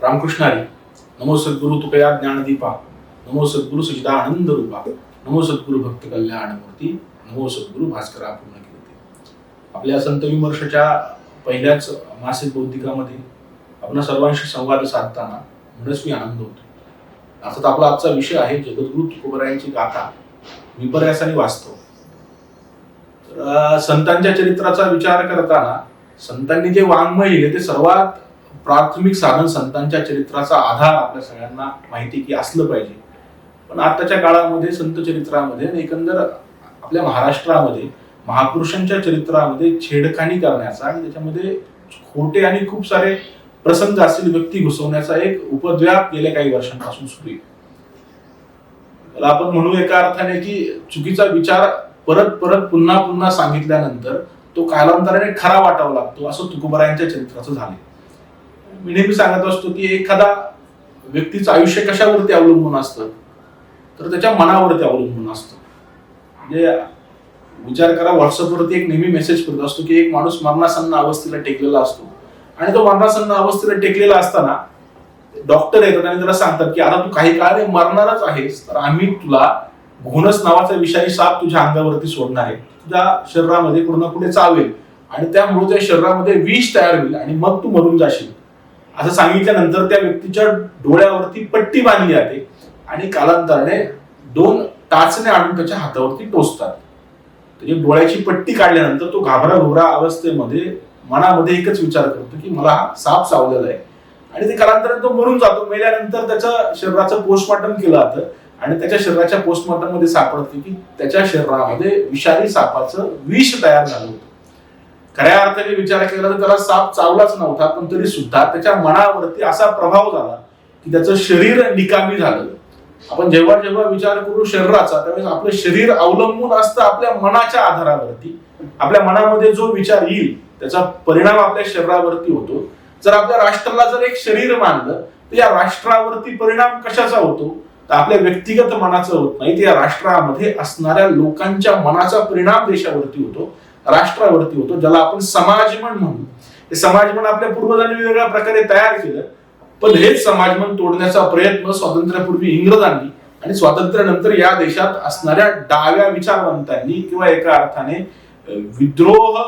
रामकृष्ण हरी. नमो सद्गुरु तुकया ज्ञानदीपा, नमो सद्गुरु सच्चिदानंद रूपा, नमो सद्गुरु भक्त कल्याण मूर्ती, नमो सद्गुरु भास्करा पूर्ण कीर्ती. आपल्या संत विमर्शाच्या पहिल्याच मासिक बौद्धिकामध्ये आपण सर्वांशी संवाद साधताना मनस्वी आनंद होतो. अर्थात आपला आजचा विषय आहे जगद्गुरु तुकोबरायांची गाथा विपर्यासाने वास्तव. तर संतांच्या चरित्राचा विचार करताना संतांनी जे वाङ्मय लिहिले ते सर्वात प्राथमिक साधन संतांच्या चरित्राचा आधार आपल्या सगळ्यांना माहिती की असलं पाहिजे. पण आताच्या काळामध्ये संत चरित्रामध्ये आणि एकंदर आपल्या महाराष्ट्रामध्ये महापुरुषांच्या चरित्रामध्ये छेडखानी करण्याचा आणि त्याच्यामध्ये खोटे आणि खूप सारे प्रसंग असलेली व्यक्ती घुसवण्याचा एक उपद्व्याप गेल्या काही वर्षांपासून सुरू आहे. त्याला आपण म्हणू एका अर्थाने की चुकीचा विचार परत परत पुन्हा पुन्हा सांगितल्यानंतर तो कालांतराने खरा वाटावा लागतो, असं तुकोबरायांच्या चरित्राचं झाले. मी नेहमी सांगत असतो की एखादा व्यक्तीचं आयुष्य कशावरती अवलंबून असतं तर त्याच्या मनावरती अवलंबून असतं. म्हणजे विचार करा, व्हॉट्सअपवरती एक नेहमी मेसेज करत असतो की एक माणूस मरणासन्न अवस्थेला टेकलेला असतो आणि तो मरणासन्न अवस्थेला टेकलेला असताना डॉक्टर येतात आणि त्याला सांगतात की आता तू काही काळाने मरणारच आहेस, तर आम्ही तुला घोणस नावाचा विषारी साप तुझ्या अंगावरती सोडणार आहे, तुझ्या शरीरामध्ये कुठे ना कुठे चावेल आणि त्यामुळे त्या शरीरामध्ये विष तयार होईल आणि मग तू मरून जाशील असं सांगितल्यानंतर त्या व्यक्तीच्या डोळ्यावरती पट्टी बांधली जाते आणि कालांतराने 2 टाचण्या आणून त्याच्या हातावरती टोचतात. त्याची डोळ्याची पट्टी काढल्यानंतर तो घाबरा अवस्थेमध्ये मनामध्ये एकच विचार करतो की मला हा साप चावलेला आहे आणि ते कालांतराने तो मरून जातो. मेल्यानंतर त्याच्या शरीराचं पोस्टमॉर्टम केलं जातं आणि त्याच्या शरीराच्या पोस्टमॉर्टम मध्ये सापडते की त्याच्या शरीरामध्ये विषारी सापाचं विष तयार झालं होतं. खऱ्या अर्थाने विचार केला तर त्याला साप चावलाच नव्हता, पण तरी सुद्धा त्याच्या मनावरती असा प्रभाव झाला की त्याचं शरीर निकामी झालं. आपण जेव्हा जेव्हा विचार करू शरीराचा त्यावेळेस आपलं शरीर अवलंबून असतं आपल्या मनाच्या आधारावरती. आपल्या मनामध्ये जो विचार येईल त्याचा परिणाम आपल्या शरीरावरती होतो. जर आपल्या राष्ट्राला जर एक शरीर मानलं तर या राष्ट्रावरती परिणाम कशाचा होतो तर आपल्या व्यक्तिगत मनाचा होत नाही, तर या राष्ट्रामध्ये असणाऱ्या लोकांच्या मनाचा परिणाम देशावरती होतो, राष्ट्रावरती होतो, ज्याला आपण समाजमन म्हणू. हे समाजमन आपल्या पूर्वजांनी वेगवेगळ्या प्रकारे तयार केलं, पण हेच समाजमन तोडण्याचा प्रयत्न स्वातंत्र्यापूर्वी इंग्रजांनी आणि स्वातंत्र्यानंतर या देशात असणाऱ्या डाव्या विचारवंतांनी किंवा एका अर्थाने विद्रोह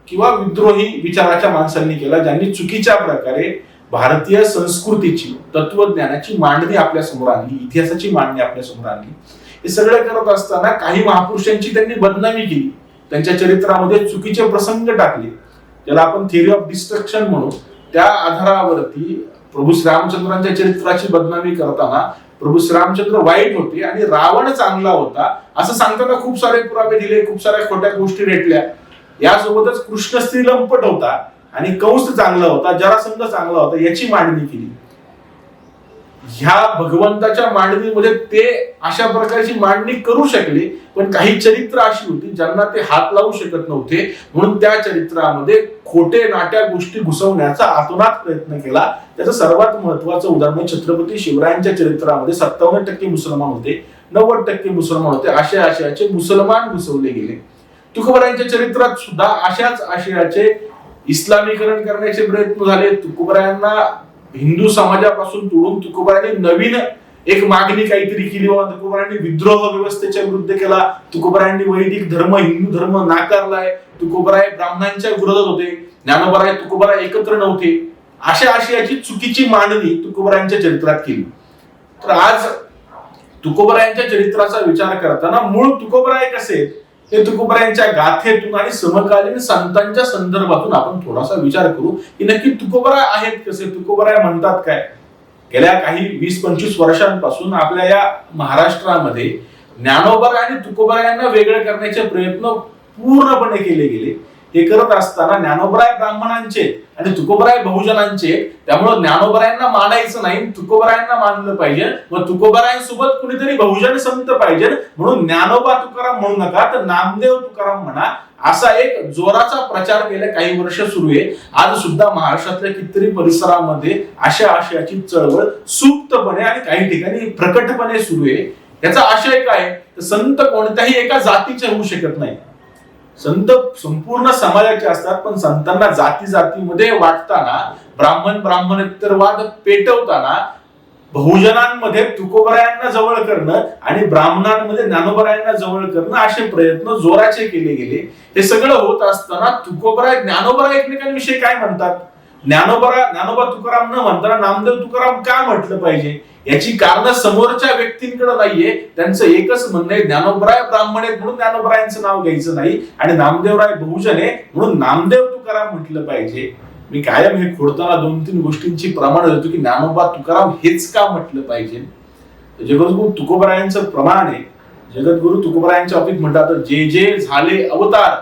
किंवा विद्रोही विचाराच्या माणसांनी केला, ज्यांनी चुकीच्या प्रकारे भारतीय संस्कृतीची तत्वज्ञानाची मांडणी आपल्या समोर आणली, इतिहासाची मांडणी आपल्या समोर आणली. हे सगळे करत असताना काही महापुरुषांची त्यांनी बदनामी केली, त्यांच्या चरित्रामध्ये चुकीचे प्रसंग टाकले, ज्याला आपण थिअरी ऑफ डिस्ट्रक्शन म्हणू. त्या आधारावरती प्रभू श्रीरामचंद्रांच्या चरित्राची बदनामी करताना प्रभू श्रीरामचंद्र वाईट होते आणि रावण चांगला होता असं सांगताना खूप सारे पुरावे दिले, खूप साऱ्या खोट्या गोष्टी रेटल्या. यासोबतच कृष्ण स्त्रीलंपट होता आणि कंस चांगला होता, जरासंध चांगला होता याची मांडणी केली. ह्या भगवंताच्या मांडणीमध्ये ते अशा प्रकारची मांडणी करू शकले, पण काही चरित्र अशी होती ज्यांना ते हात लावू शकत नव्हते, म्हणून त्या चरित्रामध्ये खोटे नाट्या गोष्टी घुसवण्याचा आतोनात प्रयत्न केला. त्याचं सर्वात महत्वाचं उदाहरण छत्रपती शिवरायांच्या चरित्रामध्ये 57% मुसलमान होते, 90% मुसलमान होते, अशा आशयाचे मुसलमान घुसवले गेले. तुकोबरायांच्या चरित्रात सुद्धा अशाच आशयाचे इस्लामीकरण करण्याचे प्रयत्न झाले. तुकोबरायांना हिंदू समाजापासून तोडून तुकोबरायांनी नवीन एक मागणी काहीतरी केली. तुकोबरायांनी विद्रोह व्यवस्थेच्या विरुद्ध केला. तुकोबरायांनी वैदिक धर्म हिंदू धर्म नाकारलाय. तुकोबराय ब्राह्मणांच्या विरोधात होते. ज्ञानोबराय तुकोबराय एकत्र नव्हते. अशा आशयाची चुकीची मांडणी तुकोबरायांच्या चरित्रात केली. तर आज तुकोबरायांच्या चरित्राचा विचार करताना मूळ तुकोबराय कसे हे तुकोबरायांच्या गाथेतून आणि समकालीन संतांच्या संदर्भातून आपण थोडासा विचार करू की नक्की तुकोबराय आहेत कसे, तुकोबराय म्हणतात काय. गेल्या काही 20-25 वर्षांपासून आपल्या या महाराष्ट्रामध्ये ज्ञानोबराय आणि तुकोबरायांना वेगळे करण्याचे प्रयत्न पूर्णपणे केले गेले. हे करत असताना ज्ञानोबराय ब्राह्मणांचे आणि तुकोबराय बहुजनांचे, त्यामुळे ज्ञानोबरायांना मानायचं नाही, तुकोबरायांना मानलं पाहिजे. मग तुकोबरायांसोबत कुणीतरी बहुजन संत पाहिजे, म्हणून ज्ञानोबा तुकाराम म्हणू नका तर नामदेव तुकाराम म्हणा, असा एक जोराचा प्रचार गेल्या काही वर्ष सुरू आहे. आज सुद्धा महाराष्ट्रातल्या कितीतरी परिसरामध्ये अशा आशयाची चळवळ सुप्तपणे आणि काही ठिकाणी प्रकटपणे सुरू आहे. याचा आशय काय, संत कोणत्याही एका जातीचे होऊ शकत नाही. संत संपूर्ण समाजाचे असतात, पण संतांना जाती जातीमध्ये वाटताना ब्राह्मणेतर वाद पेटवताना बहुजनांमध्ये तुकोबरायांना जवळ करणं आणि ब्राह्मणांमध्ये ज्ञानोबरायांना जवळ करणं असे प्रयत्न जोराचे केले गेले. हे सगळं होत असताना तुकोबराय ज्ञानोबराय एकमेकांविषयी काय म्हणतात? ज्ञानोबा तुकाराम न म्हणताना नामदेव तुकाराम का म्हटलं पाहिजे याची कारण समोरच्या व्यक्तींकडे नाहीये. त्यांचं एकच म्हणणं आहे, ज्ञानोबराय ब्राह्मण आहेत म्हणून ज्ञानोबरायांचं नाव घ्यायचं नाही आणि नामदेवराय बहुजन आहे म्हणून नामदेव तुकाराम म्हटलं पाहिजे. मी कायम हे खोडताना 2-3 गोष्टींची प्रमाण देतो की ज्ञानोबा तुकाराम हेच का म्हटलं पाहिजे. जगद्गुरु तुकोबरायांचं प्रमाण आहे. जगद्गुरु तुकोबरायांच्या बाबतीत म्हणतात, जे जे झाले अवतार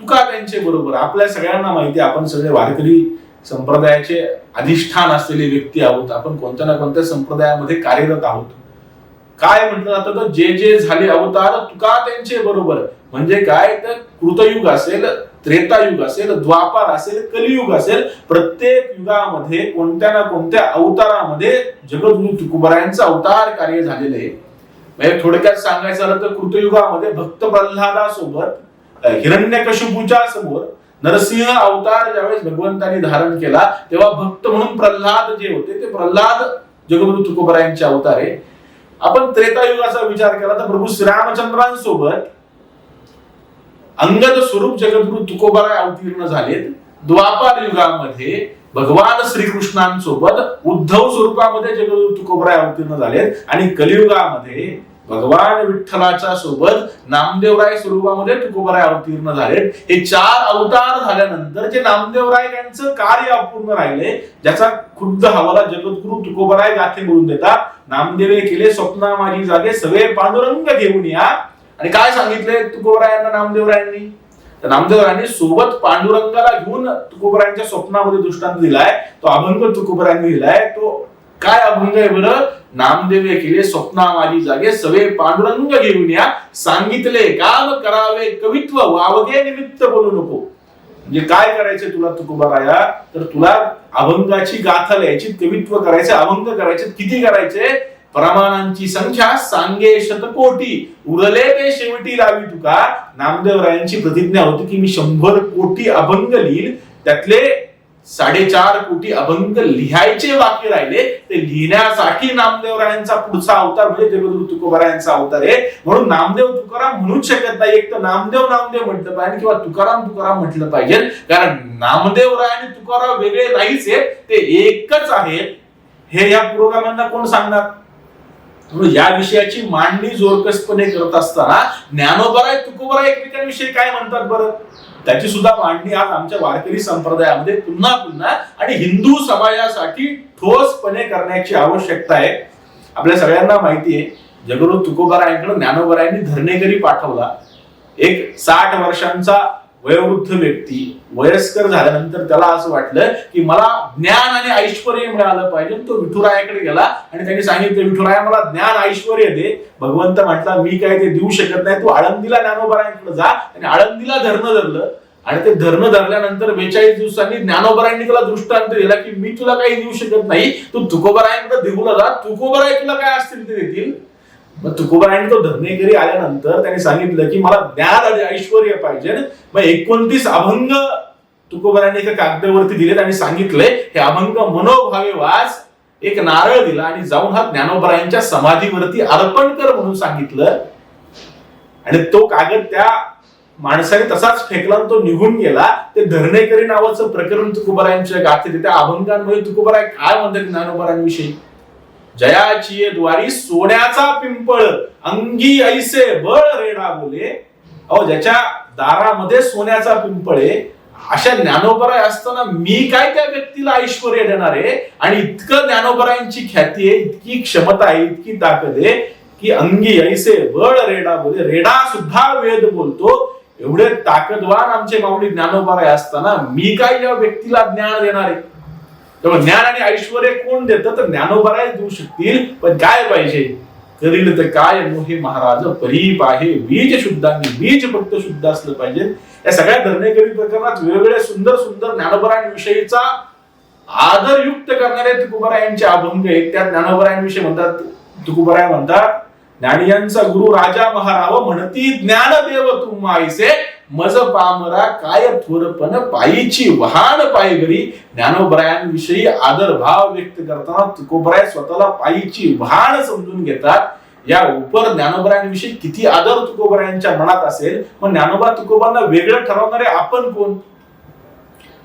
तुका त्यांचे बरोबर. आपल्या सगळ्यांना माहिती आहे, आपण सगळे वारकरी संप्रदायाचे अधिष्ठान असलेले व्यक्ती आहोत. आपण कोणत्या ना कोणत्या संप्रदायामध्ये कार्यरत आहोत. काय म्हटलं जातं तर जे जे झाले अवतार तुका त्यांचे बरोबर. म्हणजे काय तर कृतयुग असेल, त्रेतायुग असेल, द्वापार असेल, कलियुग असेल, प्रत्येक युगामध्ये कोणत्या ना कोणत्या अवतारामध्ये जगद्गुरु तुकोबरायांचं अवतार कार्य झालेलं आहे. म्हणजे थोडक्यात सांगायचं झालं तर कृतयुगामध्ये भक्त प्रल्हादासोबत हिरण्यकशिपूच्या समोर नरसिंह अवतार ज्यावेळेस भगवंतांनी धारण केला तेव्हा भक्त म्हणून प्रल्हाद जे होते ते प्रल्हाद जगद्गुरु तुकोबरायांचे अवतार आहे. आपण त्रेतायुगाचा विचार केला तर प्रभू श्रीरामचंद्रांसोबत अंगद स्वरूप जगद्गुरु तुकोबराय अवतीर्ण झालेत. द्वापार युगामध्ये भगवान श्रीकृष्णांसोबत उद्धव स्वरूपामध्ये जगद्गुरु तुकोबराय अवतीर्ण झालेत आणि कलियुगामध्ये भगवान विठ्ठलाच्या सोबत नामदेवराय स्वरूपामध्ये तुकोबराय अवतीर्ण झालेत. हे 4 अवतार झाल्यानंतर जे नामदेवराय यांचं कार्य अपूर्ण राहिले ज्याचा खुद्द हवाला जगद्गुरु तुकोबराय गाथे बोलून देतात. नामदेवे केले स्वप्ना माझी जागे सवे पांडुरंग घेऊन या. आणि काय सांगितले तुकोबरायांना नामदेवरायांनी? तर नामदेवरायांनी सोबत पांडुरंगाला घेऊन तुकोबरायांच्या स्वप्नामध्ये दृष्टांत दिलाय. तो अभंग तुकोबरायांनी दिलाय. तो काय अभंग आहे बरं? नामदेवे केले स्वप्ना माझी जागे सवे पांडुरंग घेऊन या. सांगितले काम करावे कवित्व वावगे निमित्त बोलू नको. म्हणजे काय करायचे तुला तुकोबराया? तर तुला अभंगाची गाथा लिहायची, कवित्व करायचे, अभंग करायचे. किती करायचे? प्रमाणांची संख्या सांगे शतकोटी उरले ते शेवटी लावी तुका. नामदेवरायांची प्रतिज्ञा होती की मी 100 कोटी अभंग लिहिल, त्यातले 4.5 कोटी अभंग लिहायचे बाकी राहिले. ते लिहिण्यासाठी नामदेवरायांचा पुढचा अवतार म्हणजे जगद्गुरु तुकोबरायांचा अवतार आहे. म्हणून नामदेव तुकाराम म्हणूच शकत नाही. एक तर नामदेव म्हटलं पाहिजे किंवा तुकाराम म्हटलं पाहिजे. कारण नामदेवराय आणि तुकाराम वेगळे नाहीच आहेत, ते एकच आहेत. हे या पुरोगामांना कोण सांगणार? म्हणून या विषयाची मांडणी जोरकसपणे करत असताना ज्ञानोबराय तुकोबराय एकमेकांविषयी काय म्हणतात बरं, त्याची सुद्धा मांडणी आज आमच्या वारकरी संप्रदायामध्ये पुन्हा आणि हिंदू समाजासाठी ठोसपणे करण्याची आवश्यकता आहे. आपल्या सगळ्यांना माहिती आहे जगद्गुरु तुकोबरायांकडे ज्ञानोबरायांनी धरणेकरी पाठवला. एक 60 वर्षांचा वयोवृद्ध व्यक्ती वयस्कर झाल्यानंतर त्याला असं वाटलं की मला ज्ञान आणि ऐश्वर मिळालं पाहिजे. तो विठुरायाकडे गेला आणि त्यांनी सांगितलं, विठुराया मला ज्ञान ऐश्वर दे. भगवंत म्हटला मी काय ते देऊ शकत नाही, तू आळंदीला ज्ञानोबरायांकडे जा. आणि आळंदीला धरणं धरलं आणि ते धरणं धरल्यानंतर 42 दिवसांनी ज्ञानोबरायांनी त्याला दृष्टांत दिला की मी तुला काही देऊ शकत नाही, तू तुकोबरायांकडे देऊला जा, तुकोबराय तुला काय असतील ते देतील. मग तुकोबरायांनी तो धरणेकरी आल्यानंतर त्यांनी सांगितलं की मला ज्ञान आणि ऐश्वर पाहिजे. मग 29 अभंग तुकोबरायांनी एका कागदावरती दिलेत आणि सांगितले हे अभंग मनोभावे वाच. एक नारळ दिला आणि जाऊन हा ज्ञानोबरायांच्या समाधीवरती अर्पण कर म्हणून सांगितलं. आणि तो कागद त्या माणसाने तसाच फेकला आणि तो निघून गेला. ते धरणेकरी नावाचं प्रकरण तुकोबरायांच्या गाथेत. त्या अभंगांमध्ये तुकोबराय काय म्हणतात ज्ञानोबरायांविषयी? जयाची द्वारी सोन्याचा पिंपळ अंगी ऐसे बळ रेडा बोले. अहो ज्याच्या दारामध्ये सोन्याचा पिंपळ आहे अशा ज्ञानोबराय असताना मी काय त्या व्यक्तीला ऐश्वर्य देणार आहे? आणि इतकं ज्ञानोबरायांची ख्याती आहे, इतकी क्षमता आहे, इतकी ताकद आहे की अंगी ऐसे बळ रेडा बोले. रेडा सुद्धा वेद बोलतो. एवढे ताकदवान आमचे माऊली ज्ञानोबराय असताना मी काय या व्यक्तीला ज्ञान देणार आहे? तेव्हा ज्ञान आणि ऐश्वर कोण देतं? तर ज्ञानोबराय देऊ शकतील. पण काय पाहिजे? करील तर काय मोहे महाराज परीप आहे बीज शुद्धांनी. बीज फक्त शुद्ध असलं पाहिजे. या सगळ्या धरणेकरी प्रकरणात वेगवेगळे सुंदर ज्ञानोबरायांविषयीचा आदरयुक्त करणारे तुकोबरायांचे अभंग आहेत. त्या ज्ञानोबरायांविषयी म्हणतात, तुकोबराय म्हणतात, ज्ञानियांचा गुरु राजा महाराव म्हणती ज्ञानदेव तुम आईसे मज पामरा काय थोरपण पायीची वाहन पाय घरी. ज्ञानोबरायांविषयी आदरभाव व्यक्त करताना तुकोबराय स्वतःला पायीची वाहन समजून घेतात. या उपर ज्ञानोबरायांविषयी किती आदर तुकोबरायांच्या मनात असेल, मग ज्ञानोबा तुकोबांना वेगळं ठरवणारे आपण कोण?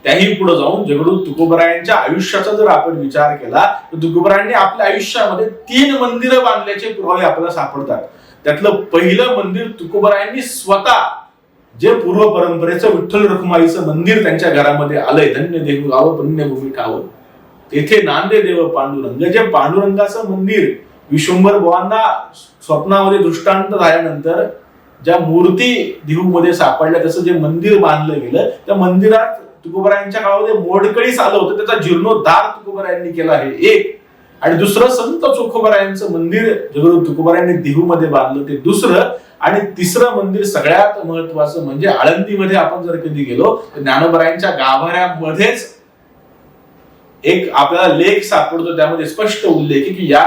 त्याही पुढे जाऊन जगद्गुरु तुकोबरायांच्या आयुष्याचा जर आपण विचार केला तर तुकोबरायांनी आपल्या आयुष्यामध्ये 3 मंदिरं बांधल्याचे पुरावे आपल्याला सापडतात. त्यातलं पहिलं मंदिर तुकोबरायांनी स्वतः, जे पूर्व परंपरेचं विठ्ठल रखुमाईचं मंदिर त्यांच्या घरामध्ये आलंय, धन्य देहू गाव पुण्यभूमी ठाव, तेथे नांदे देव पांडुरंग, जे पांडुरंगाचं मंदिर विश्वंभर बुवांना स्वप्नामध्ये दृष्टांत झाल्यानंतर ज्या मूर्ती देहूमध्ये सापडल्या, तसं जे मंदिर बांधलं गेलं, त्या मंदिरात तुकोबरायांच्या काळामध्ये मोडकळीस आलं होतं, त्याचा जीर्णोद्धार तुकोबरायांनी केला आहे एक. आणि दुसरं संत चोखोबरायांचं मंदिर जगद्गुरु तुकोबरायांनी देहूमध्ये बांधलं, ते दुसरं. आणि तिसरं मंदिर सगळ्यात महत्वाचं म्हणजे आळंदीमध्ये आपण जर कधी गेलो तर ज्ञानोबरायांच्या गाभाऱ्यामध्येच एक आपल्याला लेख सापडतो, त्यामध्ये स्पष्ट उल्लेख आहे की या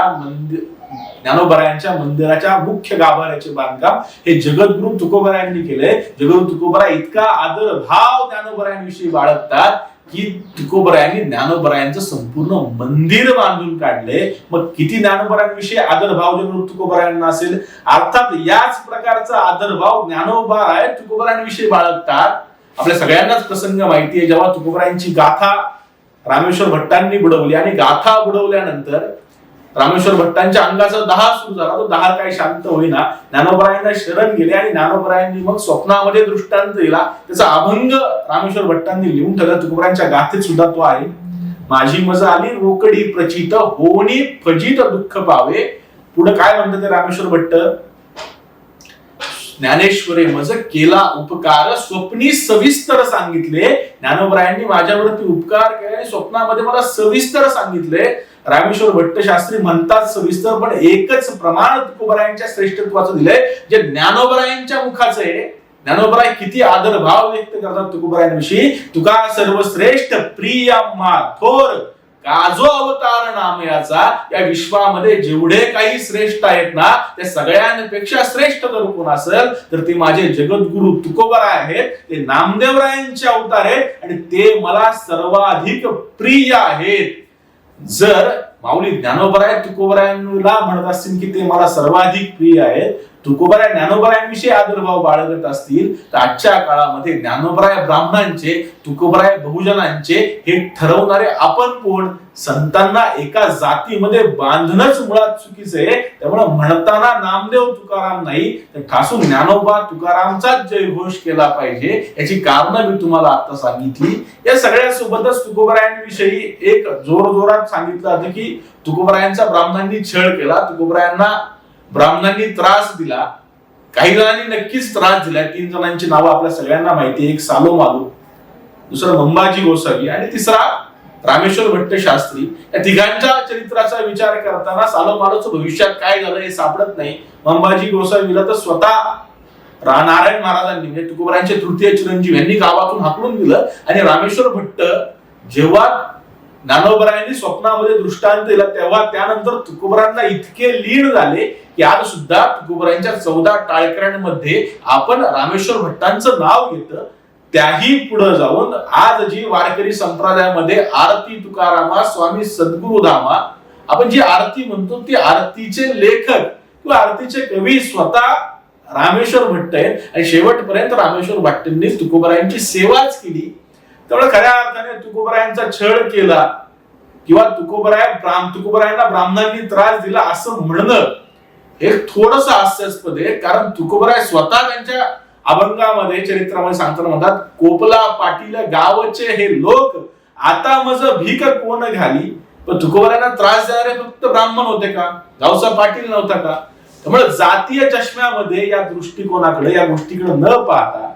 ज्ञानोबरायांच्या मंदिराच्या मुख्य गाभाऱ्याचे बांधकाम हे जगद्गुरु तुकोबरायांनी केलंय. जगद्गुरु तुकोबराय इतका आदर भाव ज्ञानोबरायांविषयी बाळगतात की तुकोबरायांनी ज्ञानोबरायांचं संपूर्ण मंदिर बांधून काढले. मग किती ज्ञानोबरायांविषयी आदरभाव जगद्गुरु तुकोबरायांना असेल. अर्थात याच प्रकारचा आदरभाव ज्ञानोबराय तुकोबरायांविषयी बाळगतात. आपल्या सगळ्यांनाच प्रसंग माहिती आहे, जेव्हा तुकोबरायांची गाथा रामेश्वर भट्टांनी बुडवली आणि गाथा बुडवल्यानंतर रामेश्वर भट्टांच्या अंगाचा दहा सुरू झाला, तो दहा काही शांत होईना. ज्ञानोबरायांना शरण गेले आणि ज्ञानोबरायांनी मग स्वप्नामध्ये दृष्टांत दिला, त्याचा अभंग रामेश्वर भट्टांनी लिहून ठेवला. तुकोबरायांच्या गाथेत सुद्धा तो आहे. माझी मज आली रोकडी प्रचित, होणी फजित दुःख पावे. पुढे काय म्हणतात ते रामेश्वर भट्ट, ज्ञानेश्वरे मज केला उपकार, स्वप्नी सविस्तर सांगितले. ज्ञानोबरायांनी माझ्यावरती उपकार केले आणि स्वप्नामध्ये मला सविस्तर सांगितले. रामेश्वर भट्ट शास्त्री म्हणतात सविस्तर, पण एकच प्रमाण तुकोबरायांच्या श्रेष्ठत्वाचं दिलंय जे ज्ञानोबरायांच्या मुखाचं आहे. ज्ञानोबराय किती आदरभाव व्यक्त करतात तुकोबरायांविषयी. तुका सर्वश्रेष्ठ प्रिय थोर काजो अवतार नामयाचा. या विश्वामध्ये जेवढे काही श्रेष्ठ आहेत ना, त्या सगळ्यांपेक्षा श्रेष्ठ जर कोण असेल तर ते माझे जगद्गुरु तुकोबराय आहेत. ते नामदेवरायांचे अवतार आहेत आणि ते मला सर्वाधिक प्रिय आहेत. जर माऊली ज्ञानोबराय तुकोबरायांना म्हणत असतील की ते मला सर्वाधिक प्रिय आहेत, तुकोबराय ज्ञानोबरायांविषयी आदरभाव बाळगत असतील, तर आजच्या काळामध्ये ज्ञानोबराय ब्राह्मणांचे, तुकोबराय बहुजनांचे हे ठरवणारे आपण कोण? संतांना एका जातीमध्ये बांधणंच मुळात चुकीचं आहे. त्यामुळे म्हणताना नामदेव तुकाराम नाही तर ठासून ज्ञानोबा तुकारामचाच जयघोष केला पाहिजे. याची कारणं मी तुम्हाला आता सांगितली. या सगळ्या सोबतच तुकोबरायांविषयी एक जोरजोरात सांगितलं होतं की तुकोबरायांचा ब्राह्मणांनी छळ केला, तुकोबरायांना ब्राह्मणांनी त्रास दिला. काही जणांनी नक्कीच त्रास दिला. 3 जणांची नावं आपल्या सगळ्यांना माहिती आहे. एक सालो मालू, दुसरा मंबाजी गोसावी आणि तिसरा रामेश्वर भट्ट शास्त्री. या तिघांच्या चरित्राचा विचार करताना सालो मालूचं भविष्यात काय झालं हे सापडत नाही. मंबाजी गोसावीला तर स्वतः नारायण महाराजांनी म्हणजे तुकोबरायांचे तृतीय चिरंजीव यांनी गावातून हाकलून दिलं. आणि रामेश्वर भट्ट जेव्हा ज्ञानोबरायांनी स्वप्नामध्ये दृष्टांत दिला तेव्हा त्यानंतर तुकोबरायांना इतके लीन झाले की आज सुद्धा तुकोबरायांच्या 14 टाळकऱ्यांमध्ये आपण रामेश्वर भट्टांचं नाव घेतं. त्याही पुढे जाऊन आज जी वारकरी संप्रदायामध्ये आरती तुकारामा स्वामी सद्गुरुधामा आपण जी आरती म्हणतो, ती आरतीचे लेखक किंवा आरतीचे कवी स्वतः रामेश्वर भट्ट आहेत. आणि शेवटपर्यंत रामेश्वर भट्टांनी तुकोबरायांची सेवाच केली. त्यामुळे खऱ्या अर्थाने तुकोबरायांचा छळ केला किंवा तुकोबरायांना ब्राह्मणांनी त्रास दिला असं म्हणणं हे थोडंसं हास्यास्पद आहे. कारण तुकोबराय स्वतः त्यांच्या अभंगामध्ये चरित्रामध्ये सांगताना म्हणतात, कोपला पाटील गावचे हे लोक आता मज भीक कोण घाली. पण तुकोबरायांना त्रास देणारे फक्त ब्राह्मण होते का? गावचा पाटील नव्हता का? त्यामुळे जातीय चष्म्यामध्ये या दृष्टिकोनाकडे, या गोष्टीकडे न पाहता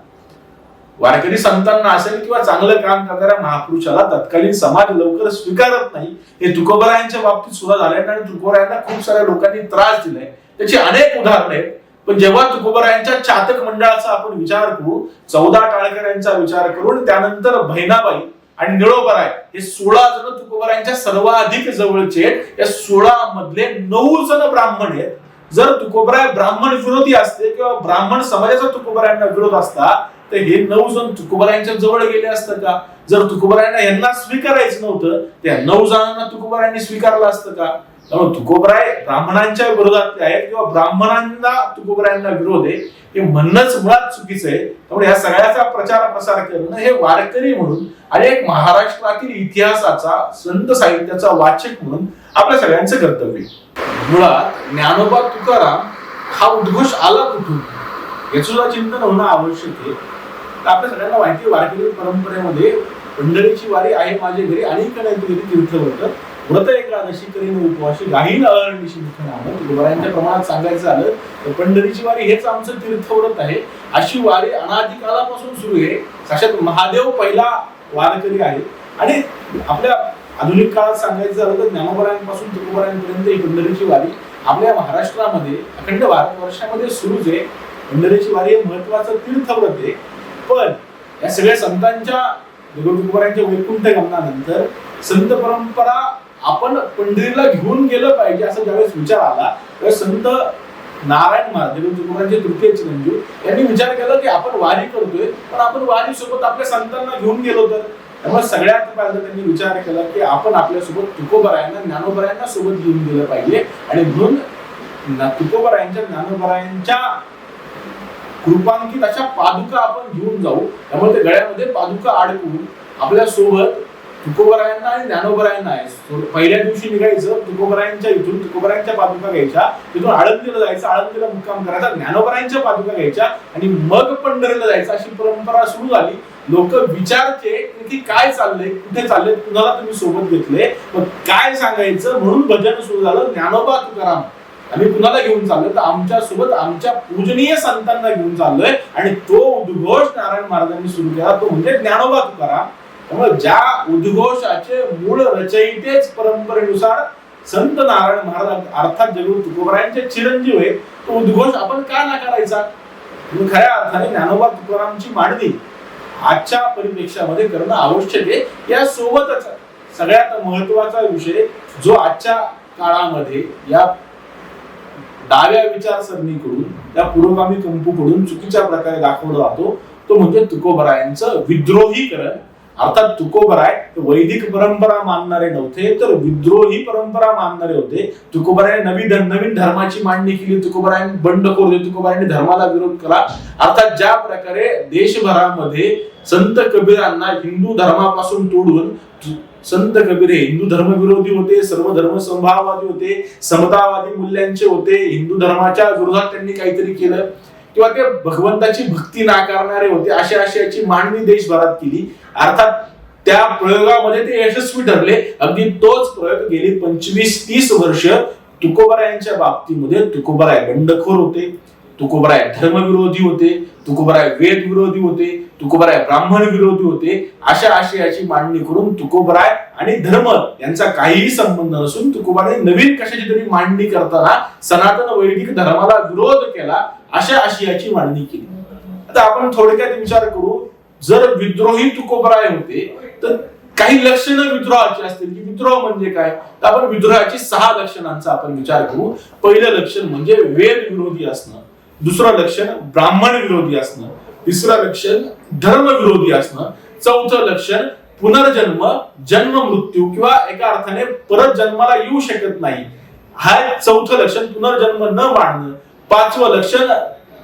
वारकरी संतांना असेल किंवा चांगलं काम करणाऱ्या महापुरुषाला तत्कालीन समाज लवकर स्वीकारत नाही. हे तुकोबरायांच्या बाबतीत सुद्धा झालंय आणि तुकोबरायांना खूप साऱ्या लोकांनी त्रास दिलाय. त्याची अनेक उदाहरणं आहेत. पण जेव्हा तुकोबरायांच्या चातक मंडळाचा आपण विचार करू, 14 टाळकऱ्यांचा विचार करून त्यानंतर बहिणाबाई आणि निळोबराय हे 16 जण तुकोबरायांच्या सर्वाधिक जवळचे आहेत. या 16 मधले 9 जण ब्राह्मण आहेत. जर तुकोबराय ब्राह्मण विरोधी असते किंवा ब्राह्मण समाजाचा तुकोबरायांना विरोध असता तर हे 9 जण तुकोबारायांच्या जवळ गेले असतं का? जर तुकोबारायांना यांना स्वीकारायचं नव्हतं, त्या 9 जणांना तुकोबारायांनी स्वीकारलं असतं का? त्यामुळे तुकोबराय ब्राह्मणांच्या विरोधात आहेत किंवा ब्राह्मणांना तुकोबरायांना विरोध आहे हे म्हणणंच मुळात चुकीचं आहे. त्यामुळे या सगळ्याचा प्रचार प्रसार करणं हे वारकरी म्हणून आणि एक महाराष्ट्रातील इतिहासाचा संत साहित्याचा वाचक म्हणून आपल्या सगळ्यांचं कर्तव्य. मुळात ज्ञानोबा तुकाराम हा उद्घोष आला कुठून याचं सुद्धा चिंतन होणं आवश्यक आहे. तर आपल्या सगळ्यांना माहिती आहे वारकरी परंपरेमध्ये पंढरीची वारी आहे माझे घरी अनेक तीर्थव्रत व्रत एकादशी करीन उपवाशी गाहीन अहर्निशी नाम. तुकोबारायांच्या प्रमाणात सांगायचं झालं तर पंढरीची वारी हेच आमचं तीर्थव्रत आहे. अशी वारी अनादी काळापासून सुरू आहे. साक्षात महादेव पहिला वारकरी आहे. आणि आपल्या आधुनिक काळात सांगायचं झालं तर ज्ञानोबारायांपासून तुकोबारायांपर्यंत ही पंढरीची वारी आपल्या महाराष्ट्रामध्ये अखंड भारतवर्षामध्ये सुरूच आहे. पंढरीची वारी हे महत्वाचं तीर्थव्रत आहे. पण या सगळ्या संतांच्या तुकोबारायांच्या वैकुंठ गमनानंतर संत परंपरा आपण पंढरीला घेऊन गेलं पाहिजे असं ज्यावेळेस विचार आला त्यावेळेस संत नारायण महाराज तुकोबारायांचे तृतीय चिरंजीव यांनी विचार केला की आपण वारी करतोय पण आपण वारी सोबत आपल्या संतांना घेऊन गेलो तर. त्यामुळे सगळ्यात पहिल्यांदा त्यांनी विचार केला की आपण आपल्यासोबत तुकोबारायांना ज्ञानोबारायांना सोबत घेऊन गेलं पाहिजे. आणि म्हणून तुकोबारायांच्या ज्ञानोबारायांच्या कृपांकित अशा पादुका आपण घेऊन जाऊ. त्यामुळे ते गळ्यामध्ये पादुका अडकवून आपल्या सोबत तुकोबारायांना आणि ज्ञानोबारायांना पहिल्या दिवशी निघायचं तुकोबारायांच्या इथून तुकोबारायांच्या पादुका घ्यायच्या, तिथून आळंदीला जायचं, आळंदीला मुक्काम करायचा, ज्ञानोबारायांच्या पादुका घ्यायच्या आणि मग पंढरीला जायचं अशी परंपरा सुरू झाली. लोक विचारचे की काय चाललंय, कुठे चाललंय, कुणाला तुम्ही सोबत घेतले, मग काय सांगायचं म्हणून भजन सुरू झालं. ज्ञानोबा तुकाराम आम्ही कुणाला घेऊन चाललोय तर आमच्या सोबत आमच्या पूजनीय संतांना घेऊन चाललोय. आणि तो उद्घोष नारायण महाराजांनी सुरू केला तो म्हणजे ज्ञानोबा तुकाराम. त्यामुळे ज्या उद्घोषाचे मूळ रचयितेच परंपरेनुसार संत नारायण महाराज अर्थात जगू तुकोबारायांचे चिरंजीव आहेत, तो उद्घोष आपण का नाकारायचा? खऱ्या अर्थाने ज्ञानोबा तुकारामची मांडणी आजच्या परिप्रेक्षामध्ये करणं आवश्यक आहे. या सोबतच सगळ्यात महत्वाचा विषय जो आजच्या काळामध्ये या डाव्या विचारसरणीकडून या पुरोगामी कंपूकडून चुकीच्या प्रकारे दाखवला जातो तो म्हणजे तुकोबारायांचं विद्रोहीकरण. अर्थात तुकोबाराय वैदिक परंपरा मानणारे नव्हते तर विद्रोही परंपरा मानणारे होते. तुकोबारायांनी नवीन धर्माची मांडणी केली. तुकोबारायांनी बंडखोर होते. तुकोबारायांनी धर्माला विरोध केला. अर्थात ज्या प्रकारे देशभरामध्ये संत कबीरांना हिंदू धर्मापासून तोडून संत कबीर हे हिंदू धर्म विरोधी होते, सर्व धर्म समभाववादी होते, समतावादी मूल्यांचे होते, हिंदू धर्माच्या विरोधात त्यांनी काहीतरी केलं किंवा ते भगवंताची भक्ती नाकारणारे होते, अशी मांडणी देशभरात केली. अर्थात त्या प्रयोगामध्ये ते यशस्वी ठरले. अगदी तोच प्रयोग गेली 25-30 वर्ष तुकोबारायांच्या बाबतीमध्ये तुकोबाराय बंडखोर होते, तुकोबाराय धर्मविरोधी होते, तुकोबाराय वेद विरोधी होते, तुकोबाराय ब्राह्मण विरोधी होते. अशा आशयाची मांडणी करून तुकोबाराय आणि धर्म यांचा काहीही संबंध नसून तुकोबारायांनी नवीन कशाची तरी मांडणी करताना सनातन वैदिक धर्माला विरोध केला अशा आशयाची मांडणी केली. आता आपण थोडक्यात विचार करू. जर विद्रोही तुकोबाराय होते तर काही लक्षणं विद्रोहाची असतील की विद्रोह म्हणजे काय, तर आपण विद्रोहाची 6 लक्षणांचा आपण विचार करू. पहिलं लक्षण म्हणजे वेद विरोधी असणं, दुसरं लक्षण ब्राह्मण विरोधी असणं, तिसरं लक्षण धर्म विरोधी असणं, चौथं लक्षण पुनर्जन्म जन्म मृत्यू किंवा एका अर्थाने परत जन्माला येऊ शकत नाही हा चौथं लक्षण पुनर्जन्म न मानणं, पाचवं लक्षण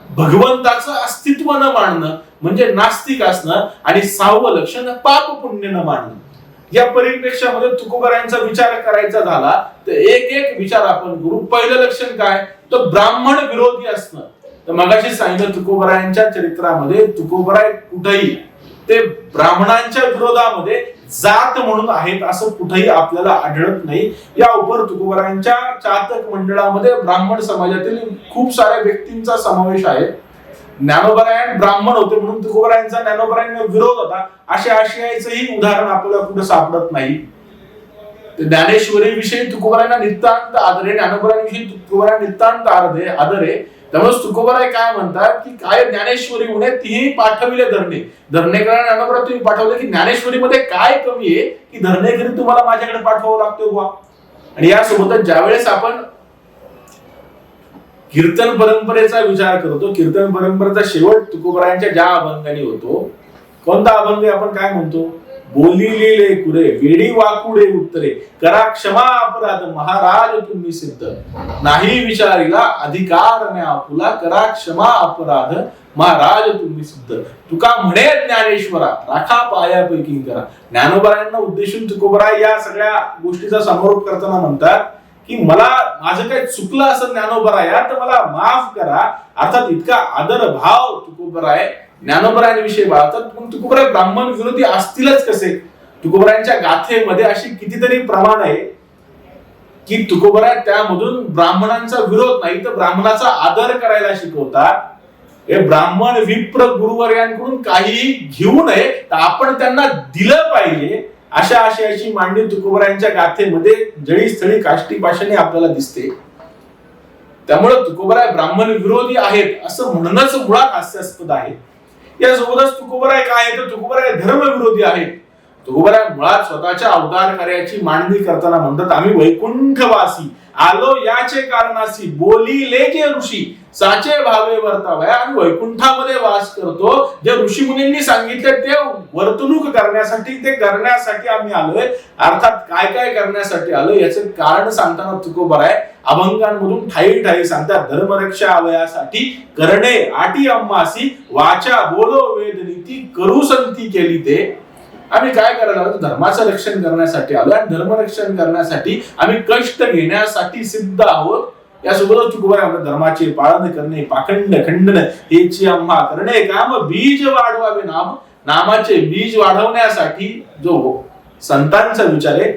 भगवंताचं अस्तित्व न मानणं म्हणजे नास्तिक असणं आणि 6वं लक्षण पाप पुण्य न मानणं. या परिप्रेक्षामध्ये तुकोबारायांचा विचार करायचा झाला तर एक विचार आपण करू. पहिलं लक्षण काय तर ब्राह्मण विरोधी असणं. तर मगाशी सांगितलं तुकोबारायांच्या चरित्रामध्ये तुकोबाराय कुठेही ते ब्राह्मणांच्या विरोधामध्ये जात म्हणून आहेत असं कुठेही आपल्याला आढळत नाही. या उपर तुकोबारायांच्या चाहक मंडळामध्ये ब्राह्मण समाजातील खूप साऱ्या व्यक्तींचा समावेश आहे. ज्ञानोबारायण ब्राह्मण होते म्हणून तुकोबारायांचा ज्ञानोबारायांना विरोध होता अशा आशयाचंही उदाहरण आपल्याला कुठे सापडत नाही. ज्ञानेश्वरी विषयी तुकोबारायांना नितांत आदर आहे, ज्ञानोबारायांविषयी तुकोबारायांना नितांत आदर आहे. त्यामुळे तुकोबाराय काय म्हणतात की काय ज्ञानेश्वरी म्हणे तीही पाठविले धरणेकरांना ज्ञानोबा तुम्ही पाठवले की ज्ञानेश्वरीमध्ये काय कमी आहे की धरणेकरी तुम्हाला माझ्याकडे पाठवावं लागतो बुवा. आणि यासोबतच ज्यावेळेस आपण कीर्तन परंपरेचा विचार करतो. कीर्तन परंपरेचा शेवट तुकोबरायांच्या ज्या अभंगाने होतो, कोणता अभंग आपण काय म्हणतो? बोलिलेले कुरे वेडी वाकुडे उत्तरे, करा क्षमा अपराध महाराज तुम्ही सिद्ध, नाही विचारिला अधिकार ने आपुला, करा क्षमा अपराध महाराज तुम्ही सिद्ध. तुका म्हणे ज्ञानेश्वरा राखा पायापैकी करा. ज्ञानोबरायांना उद्देशून तुकोबराय या सगळ्या गोष्टीचा समारोप करताना म्हणतात की मला माझं काही चुकलं असं ज्ञानोबराया तर मला माफ करा. अर्थात इतका आदर भाव तुकोबराय ज्ञानोबरायांविषयी बाळगतात. पण तुकोबराय ब्राह्मण विरोधी असतीलच कसे? तुकोबरायांच्या गाथेमध्ये अशी कितीतरी प्रमाण आहे की तुकोबराय त्यामधून ब्राह्मणांचा विरोध नाही तर ब्राह्मणाचा आदर करायला शिकवतात. हे ब्राह्मण विप्र गुरुवर्यांकडून काही घेऊ नये तर आपण त्यांना दिलं पाहिजे, अशा आशयाची मांडणी तुकोबरायांच्या गाथेमध्ये जळीस्थळी काष्टीपाशाने आपल्याला दिसते. त्यामुळे तुकोबराय ब्राह्मण विरोधी आहेत असं म्हणणंच मुळात हास्यास्पद आहे. यासोबतच तुकोबराय काय आहे तर तुकोबराय धर्मविरोधी आहेत. तुकोबराय मुळात स्वतःच्या अवतार कार्याची मांडणी करताना म्हणतात, आम्ही वैकुंठवासी आलो याचे कारणासी, बोलिले जे ऋषी साचे भावे वर्तावया. आम्ही वैकुंठामध्ये वास करतो. जे ऋषी मुनींनी सांगितले ते वर्तणूक करण्यासाठी, ते करण्यासाठी आम्ही आलोय. अर्थात काय काय करण्यासाठी आलोय याचं कारण सांगताना तुकोबराय अभंगांमधून ठाई ठाई सांगतात. धर्मरक्षा अवयासाठी करणे आटी अम्मासी, वाचा बोलो वेदनीती करू संती केली ते. आम्ही काय करायला आलो? धर्माचं रक्षण करण्यासाठी आलो आणि धर्मरक्षण करण्यासाठी आम्ही कष्ट घेण्यासाठी सिद्ध आहोत. यासोबतच तुकोबराय धर्माचे पालन करणे पाखंड खंडन हेची आम्हा करणे काम, बीज वाढवावे नाम. नामाचे बीज वाढवण्यासाठी जो संतांचा विचार आहे,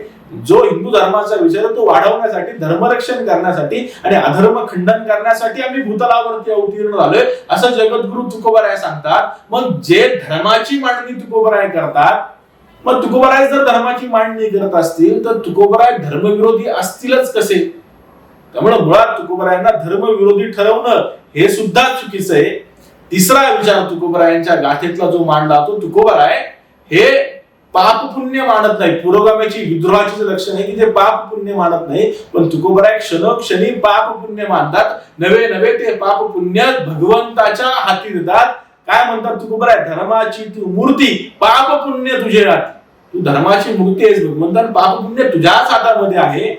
जो हिंदू धर्माचा विचार आहे तो वाढवण्यासाठी, धर्मरक्षण करण्यासाठी आणि अधर्म खंडन करण्यासाठी आम्ही भूतलावरती अवतीर्ण झालोय असं जगद्गुरु तुकोबराय सांगतात. मग जे धर्माची मांडणी तुकोबराय करतात, मग तुकोबराय जर धर्माची मांडणी करत असतील तर तुकोबराय धर्मविरोधी असतीलच कसे? त्यामुळे मुळात तुकोबरायांना धर्मविरोधी ठरवणं हे सुद्धा चुकीचं आहे. तिसरा विचार तुकोबरायांच्या गाथेतला जो मांडला तो तुकोबराय हे पाप पुण्य मानत नाही. पुरोगामीची विद्रोहाचे लक्षण आहे की ते पाप पुण्य मानत नाही, पण तुकोबराय क्षणोक्षणी पाप पुण्य मानतात. नवे नवे ते पाप पुण्य भगवंताच्या हाती देतात. काय म्हणतात तुकोबराय? धर्माची तू मूर्ती पाप पुण्य तुझे हाती. तू धर्माची मूर्ती आहेस भगवंता, पाप पुण्य तुझ्याच हातामध्ये आहे.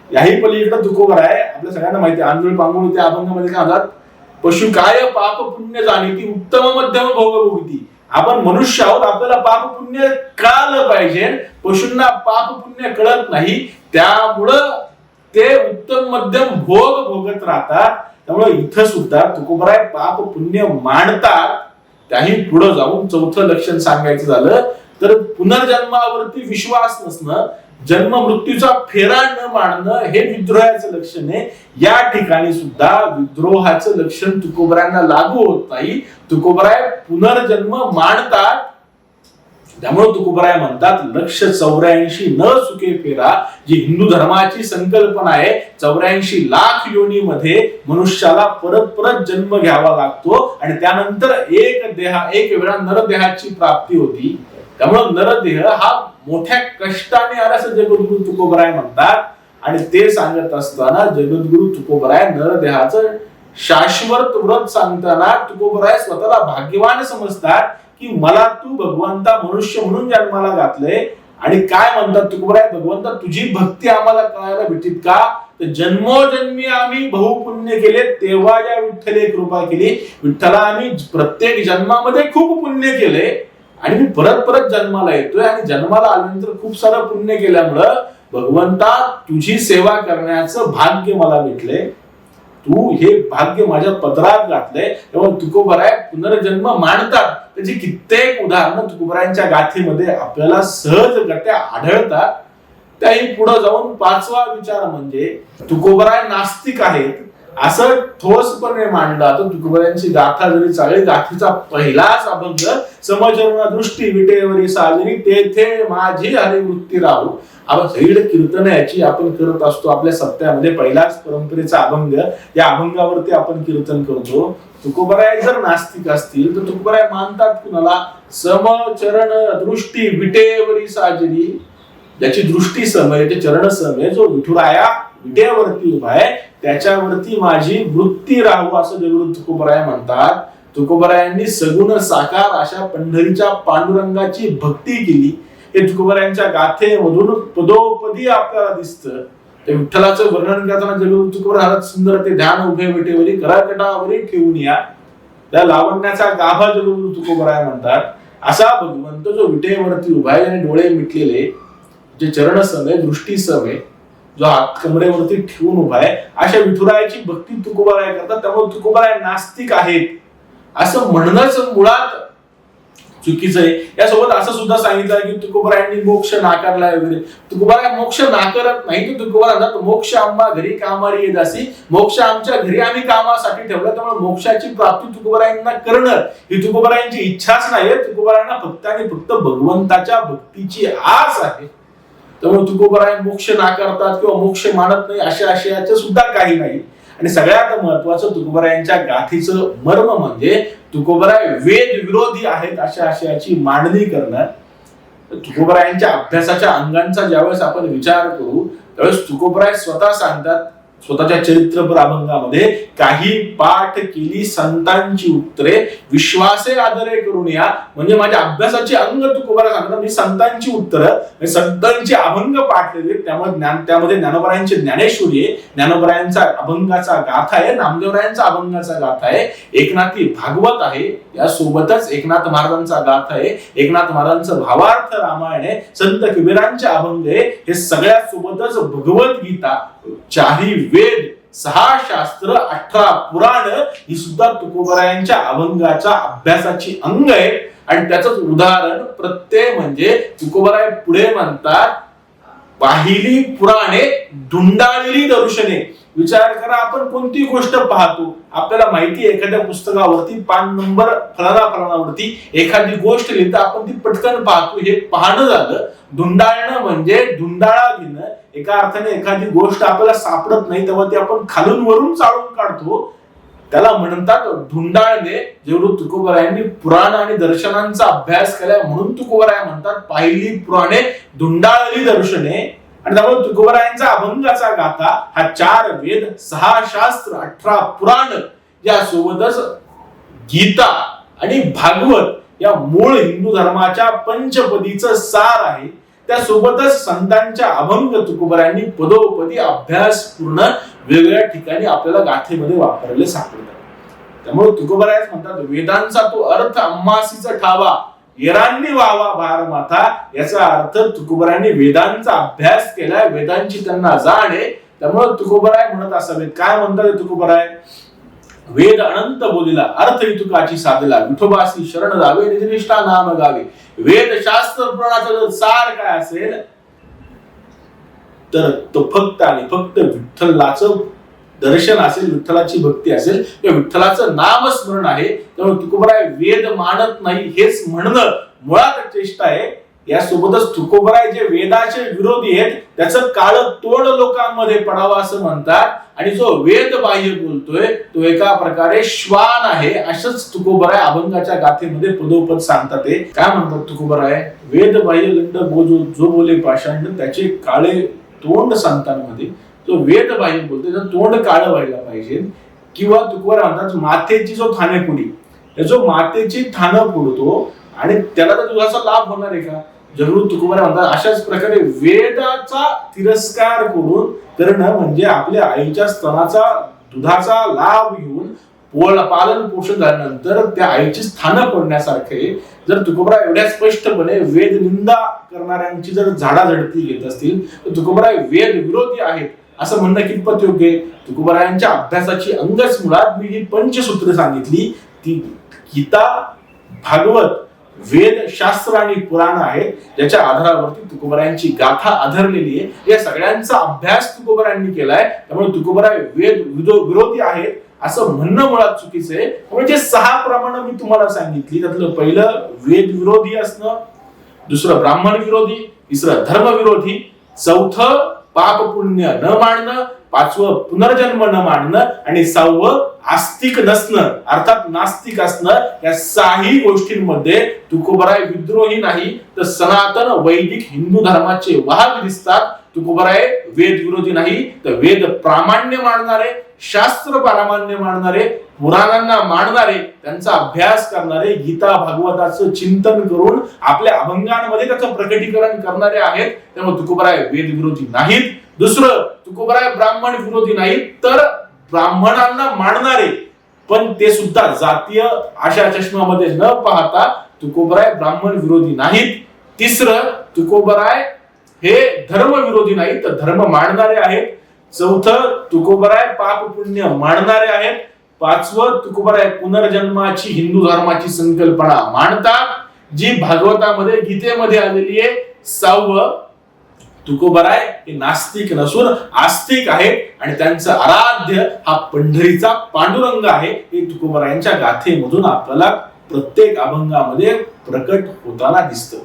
याही पलीकडे तुकोबराय आपल्या सगळ्यांना माहिती आहे आंधळ पांगुळ त्या अभंगामध्ये काय म्हणतात? पशु काय पाप पुण्य जाणीती उत्तम मध्यम भोगभोगती. आपण मनुष्य आहोत, आपल्याला पाप पुण्य कळालं पाहिजे. पशूंना पाप पुण्य कळत नाही, त्यामुळं ते उत्तम मध्यम भोग भोगत राहतात. त्यामुळे इथं सुद्धा तुकोबराय पाप पुण्य मांडतात. त्याही पुढे जाऊन चौथं लक्षण सांगायचं झालं तर पुनर्जन्मावरती विश्वास नसणं, जन्म मृत्यूचा फेरा न मानणं हे विद्रोहाचं लक्षण आहे. या ठिकाणी सुद्धा विद्रोहाचं लक्षण तुकोबरायांना लागू होत नाही. तुकोबराय पुनर्जन्म मानतात. त्यामुळे तुकोबराय म्हणतात लक्ष 84 न चुके फेरा. जी हिंदू धर्माची संकल्पना आहे, 84 लाख योनीमध्ये मनुष्याला परत परत जन्म घ्यावा लागतो आणि त्यानंतर एक वेळा नरदेहाची प्राप्ती होती. त्यामुळे नरदेह हा मोठ्या कष्टाने आला असं जगद्गुरु तुकोबराय म्हणतात. आणि ते सांगत असताना जगद्गुरु तुकोबराय नरदेहाचं शाश्वत व्रत सांगताना तुकोबराय स्वतःला भाग्यवान समजतात की मला तू भगवंता मनुष्य म्हणून जन्माला घातलंय. आणि काय म्हणतात तुकोबराय? भगवंता तुझी भक्ती आम्हाला कळायला भेटीत का? तर जन्मोजन्मी आम्ही बहुपुण्य केले तेव्हा या विठ्ठले कृपा केली. विठ्ठला आम्ही प्रत्येक जन्मामध्ये खूप पुण्य केले आणि मी परत परत जन्माला येतोय आणि जन्माला आल्यानंतर खूप सारं पुण्य केल्यामुळं भगवंता तुझी सेवा करण्याचं भाग्य मला भेटले. तू हे भाग्य माझ्या पदरात घातलंय. तेव्हा तुकोबराय पुनर्जन्म मानतात. त्याची कित्येक उदाहरणं तुकोबरायांच्या गाथेमध्ये आपल्याला सहजगत्या आढळतात. त्याही पुढे जाऊन पाचवा विचार म्हणजे तुकोबराय नास्तिक आहेत असं ठोसपणे मांडला. तर तुकोबरायांची गाथा जरी चांगली, गाथीचा पहिलाच अभंग समचरण दृष्टी विटेवरी साजरी तेथे माझी हरिवृत्ती राहू. आपण सगळीकडे कीर्तन याची आपण करत असतो आपल्या सप्त्यामध्ये. पहिलाच परंपरेचा अभंग, या अभंगावरती आपण कीर्तन करतो. तुकोबराय जर नास्तिक असतील तर तुकोबराय मानतात कुणाला? समचरण दृष्टी विटेवरी साजरी. ज्याची दृष्टी सम आहे, ते चरण सम आहे, जो विठुराया विटेवरती उभा आहे त्याच्यावरती माझी वृत्ती राहू, असं जगद्गुरु तुकोबराय म्हणतात. तुकोबरायांनी सगुण साकार अशा पंढरीच्या पांडुरंगाची भक्ती केली. हे तुकोबरायांच्या गाथेमधून पदोपदी आपल्याला दिसतं. ते विठ्ठलाचं वर्णन करताना जगद्गुरु तुकोबराय सुंदर ते ध्यान उभे विटेवरी कराकटावरी ठेवून या, त्या लावण्याचा गाभा जगद्गुरु तुकोबराय म्हणतात. असा भगवंत जो विटेवरती उभा आहे आणि डोळे मिटलेले, जे चरण सम आहे, दृष्टी सम आहे, जो हात कमरेवरती ठेवून उभा आहे, अशा विठुरायाची भक्ती तुकोबराय करतात. त्यामुळे तुकोबराय नास्तिक आहेत असं म्हणणंच मुळात चुकीचं आहे. यासोबत असं सुद्धा सांगितलं की तुकोबरायांनी मोक्ष नाकारलाय वगैरे. तुकोबराय मोक्ष नाकारत नाही. तर तुकोबराय म्हणतात मोक्ष आम्हा घरी कामारी येत असे, मोक्ष आमच्या घरी आम्ही कामासाठी ठेवला. त्यामुळे मोक्षाची प्राप्ती तुकोबरायांना करणं ही तुकोबरायांची इच्छाच नाहीये. तुकोबरायांना फक्त आणि फक्त भगवंताच्या भक्तीची आस आहे. त्यामुळे तुकोबराय मोक्ष नाकारतात किंवा मोक्ष मानत नाही अशा आशयाचं सुद्धा काही नाही. आणि सगळ्यात महत्वाचं तुकोबरायांच्या गाथीचं मर्म म्हणजे तुकोबराय वेद विरोधी आहेत अशा आशयाची मांडणी करणं. तुकोबरायांच्या अभ्यासाच्या अंगांचा ज्यावेळेस आपण विचार करू त्यावेळेस तुकोबराय स्वतः सांगतात स्वतःच्या चरित्रपर अभंगामध्ये, काही पाठ केली संतांची उत्तरे, विश्वासे आदरे करून या. म्हणजे माझ्या अभ्यासाची अंग तुकोबराय सांगतात मी संतांची उत्तरं, संतांची अभंग पाठलेले. त्यामध्ये ज्ञानोबरायांची ज्ञानेश्वरी आहे, ज्ञानोबरायांचा अभंगाचा गाथा आहे, नामदेवरायांचा अभंगाचा गाथा आहे, एकनाथी भागवत आहे, यासोबतच एकनाथ महाराजांचा गाथा आहे, एकनाथ महाराजांचं भावार्थ रामायण आहे, संत कबीरांचे अभंग आहे. हे सगळ्या सोबतच भगवद्गीता, चारी वेद, 6 शास्त्र, 18 पुराण ही सुद्धा तुकोबरायांच्या अभंगाच्या अभ्यासाची अंग आहे. आणि त्याच उदाहरण प्रत्यय म्हणजे तुकोबराय पुढे म्हणतात, पाहिली पुराणे ढुंडाळलेली दर्शने. विचार करा, आपण कोणती गोष्ट पाहतो, आपल्याला माहिती आहे एखाद्या पुस्तकावरती पान नंबर फलानावरती एखादी गोष्ट लिहिता आपण ती पटकन पाहतो, हे पाहणं झालं. ढुंडाळणं म्हणजे ढुंडाळा घेणं. एका अर्थाने एखादी गोष्ट आपल्याला सापडत नाही तेव्हा ती आपण खालून वरून चाळून काढतो, त्याला म्हणतात ढुंडाळणे. जेवढं तुकोबरायांनी पुराण आणि दर्शनांचा अभ्यास केलाय म्हणून तुकोबराय म्हणतात पाहिली पुराणे ढुंडाळली दर्शने. आणि त्यामुळे तुकोबरायांचा अभंगाचा गाथा हा 4 वेद, 6 शास्त्र, 18 पुराण यासोबतच गीता आणि भागवत या मूळ हिंदू धर्माच्या पंचपदीचं सार आहे. त्यासोबतच संतांच्या अभंग तुकोबरायांनी पदोपदी अभ्यास पूर्ण वेगवेगळ्या ठिकाणी आपल्याला गाथेमध्ये वापरले सापडतात. त्यामुळे तुकोबराय म्हणतात वेदांचा तो अर्थ अम्मासीचा ठावा, येरांनी व्हावा भार माथा. याचा अर्थ तुकोबरायांनी वेदांचा अभ्यास केलाय, वेदांची त्यांना जाण आहे. त्यामुळे तुकोबराय म्हणत असावेत, काय म्हणतात तुकोबराय, वेद अनंत बोलिला अर्थ तुकाची साधला, विठोबासी शरण जावे निजनिष्ठा नाम गावे. वेद शास्त्र पुराणाचा सार काय असेल तर तो फक्त आणि फक्त विठ्ठलाचं दर्शन असेल, विठ्ठलाची भक्ती असेल, किंवा विठ्ठलाचं नामस्मरण आहे. त्यामुळे तुकोबराय वेद मानत नाही हेच म्हणणं मुळात चेष्टा आहे. यासोबतच तुकोबराय जे वेदाचे विरोधी आहेत त्याचं काळं तोंड लोकांमध्ये पडावं असं म्हणतात. आणि जो वेद बाह्य बोलतोय तो एका प्रकारे श्वान आहे असंच तुकोबराय अभंगाच्या गाथेमध्ये पदोपद सांगतात. ते काय म्हणतात तुकोबराय, वेद बाह्य लंड जो बोले पाषांड, त्याचे काळे तोंड संतांमध्ये. जो वेद बाह्य बोलतोय त्याचं तोंड काळं व्हायला पाहिजे. किंवा तुकोबराय म्हणतात मातेची जो थाने पुडी, जो मातेची थानं पुडतो आणि त्याला तर तुझा लाभ होणार आहे का. जरूर तुकोबराय म्हणतात अशाच प्रकारे वेदाचा तिरस्कार करणं म्हणजे आपल्या आईच्या स्तनाचा दुधाचा लाभ घेऊन पालन पोषण झाल्यानंतर त्या आईची स्थानं पडण्यासारखे. जर तुकोबराय एवढ्या स्पष्टपणे वेद निंदा करणाऱ्यांची जर झाडाझडती घेत असतील तर तुकोबराय वेद विरोधी आहेत असं म्हणणं कितपत योग्य आहे. तुकोबरायांच्या अभ्यासाची अंगच मुळात मी ही पंचसूत्र सांगितली ती गीता, भागवत, वेद, शास्त्र आणि पुराण आहेत, ज्याच्या आधारावरती तुकोबरायांची गाथा आधारलेली आहे. या सगळ्यांचा अभ्यास तुकोबरायांनी केलाय. त्यामुळे तुकोबराय वेद विरोधी आहेत असं म्हणणं मुळात चुकीचं आहे. म्हणजे 6 प्रमाण मी तुम्हाला सांगितली, त्यातलं पहिलं वेद विरोधी असणं, दुसरं ब्राह्मण विरोधी, तिसरं धर्म विरोधी, चौथं पाप पुण्य न मानणं, 5वं पुनर्जन्म न मानणं आणि 6वं आस्तिक नसणं अर्थात नास्तिक असणं. या 6 गोष्टींमध्ये तुकोबराय विद्रोही नाही तर सनातन वैदिक हिंदू धर्माचे वाहक दिसतात. तुकोबराय वेद विरोधी नाही, तर वेद प्रामाण्य मानणारे, शास्त्र प्रामाण्य मानणारे, पुराणांना मानणारे, त्यांचा अभ्यास करणारे, गीता भागवताचं चिंतन करून आपल्या अभंगांमध्ये त्याचं प्रकटीकरण करणारे आहेत. त्यामुळे तुकोबराय वेद विरोधी नाहीत. दुसरं, तुकोबराय ब्राह्मण विरोधी नाहीत, तर ब्राह्मणांना मानणारे, पण ते सुद्धा जातीय अशा चष्म्यामध्ये न पाहता तुकोबराय ब्राह्मण विरोधी नाहीत. तिसरं, तुकोबराय हे धर्म विरोधी नाही, तर धर्म मानणारे आहेत. चौथं, तुकोबराय पाप पुण्य मानणारे आहेत. पाचवं, तुकोबराय पुनर्जन्माची हिंदू धर्माची संकल्पना मानतात, जी भागवतामध्ये गीतेमध्ये आलेली आहे. सहावं, तुकोबराय हे नास्तिक नसून आस्तिक आहेत आणि त्यांचं आराध्य हा पंढरीचा पांडुरंग आहे. हे तुकोबरायांच्या गाथेमधून आपल्याला प्रत्येक अभंगामध्ये प्रकट होताना दिसतं.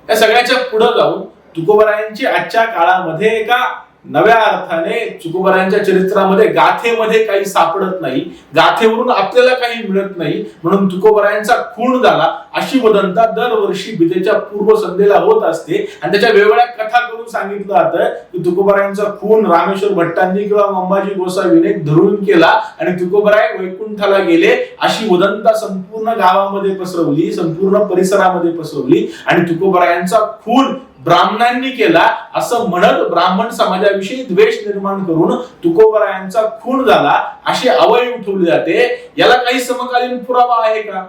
या सगळ्याच्या पुढे जाऊन तुकोबरायांची आजच्या काळामध्ये एका नव्या अर्थाने तुकोबरायांच्या चरित्रामध्ये गाथेमध्ये काही सापडत नाही, गाथेवरून आपल्याला काही मिळत नाही, म्हणून तुकोबरायांचा खून झाला अशी वदंता दरवर्षी बिजेच्या पूर्वसंध्येला होत असते. आणि त्याच्या वेगवेगळ्या कथा करून सांगितलं जातं की तुकोबरायांचा खून रामेश्वर भट्टांनी किंवा अंबाजी गोसावीने धरून केला आणि तुकोबराय वैकुंठाला गेले अशी वदंता संपूर्ण गावामध्ये पसरवली, संपूर्ण परिसरामध्ये पसरवली. आणि तुकोबरायांचा खून ब्राह्मणांनी केला असं म्हणत ब्राह्मण समाजाविषयी द्वेष निर्माण करून तुकोबरायांचा खून झाला अशी अवई उठवली जाते. याला काही समकालीन पुरावा आहे का?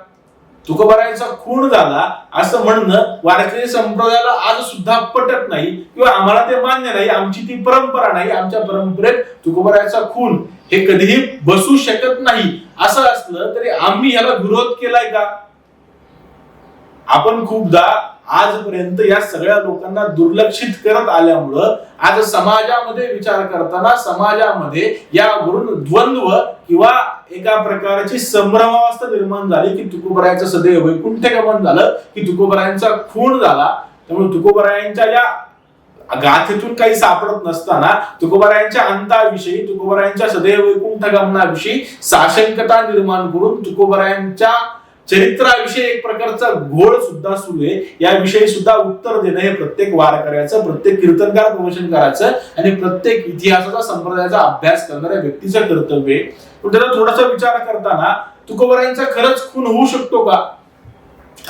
तुकोबरायांचा खून झाला असं म्हणणं वारकरी संप्रदायाला आज सुद्धा पटत नाही किंवा आम्हाला ते मान्य नाही, आमची ती परंपरा नाही, आमच्या परंपरेत तुकोबरायांचा खून हे कधीही बसू शकत नाही. असं असलं तरी आम्ही याला विरोध केलाय का? आपण खूपदा आजपर्यंत या सगळ्या लोकांना दुर्लक्षित करत आल्यामुळं आज समाजामध्ये विचार करताना समाजामध्ये यावरून द्वंद्व किंवा एका प्रकारची संभ्रमावस्था निर्माण झाली की तुकोबरायांचं सदैव वैकुंठ गमन झालं, की तुकोबरायांचा खून झाला. त्यामुळे तुकोबरायांच्या या गाथेतून काही सापडत नसताना तुकोबरायांच्या अंताविषयी, तुकोबरायांच्या सदैव वैकुंठ गमनाविषयी साशंकता निर्माण करून तुकोबरायांच्या चरित्राविषयी एक प्रकारचा घोळ सुद्धा सुरू आहे. याविषयी सुद्धा उत्तर देणं हे प्रत्येक वारकऱ्याचं, प्रत्येक कीर्तनकार प्रवचनकाराचं आणि प्रत्येक इतिहासाचा संप्रदायाचा अभ्यास करणाऱ्या व्यक्तीचं कर्तव्य आहे. पण त्याचा थोडासा विचार करताना तुकोबरायांचा खरंच खून होऊ शकतो का?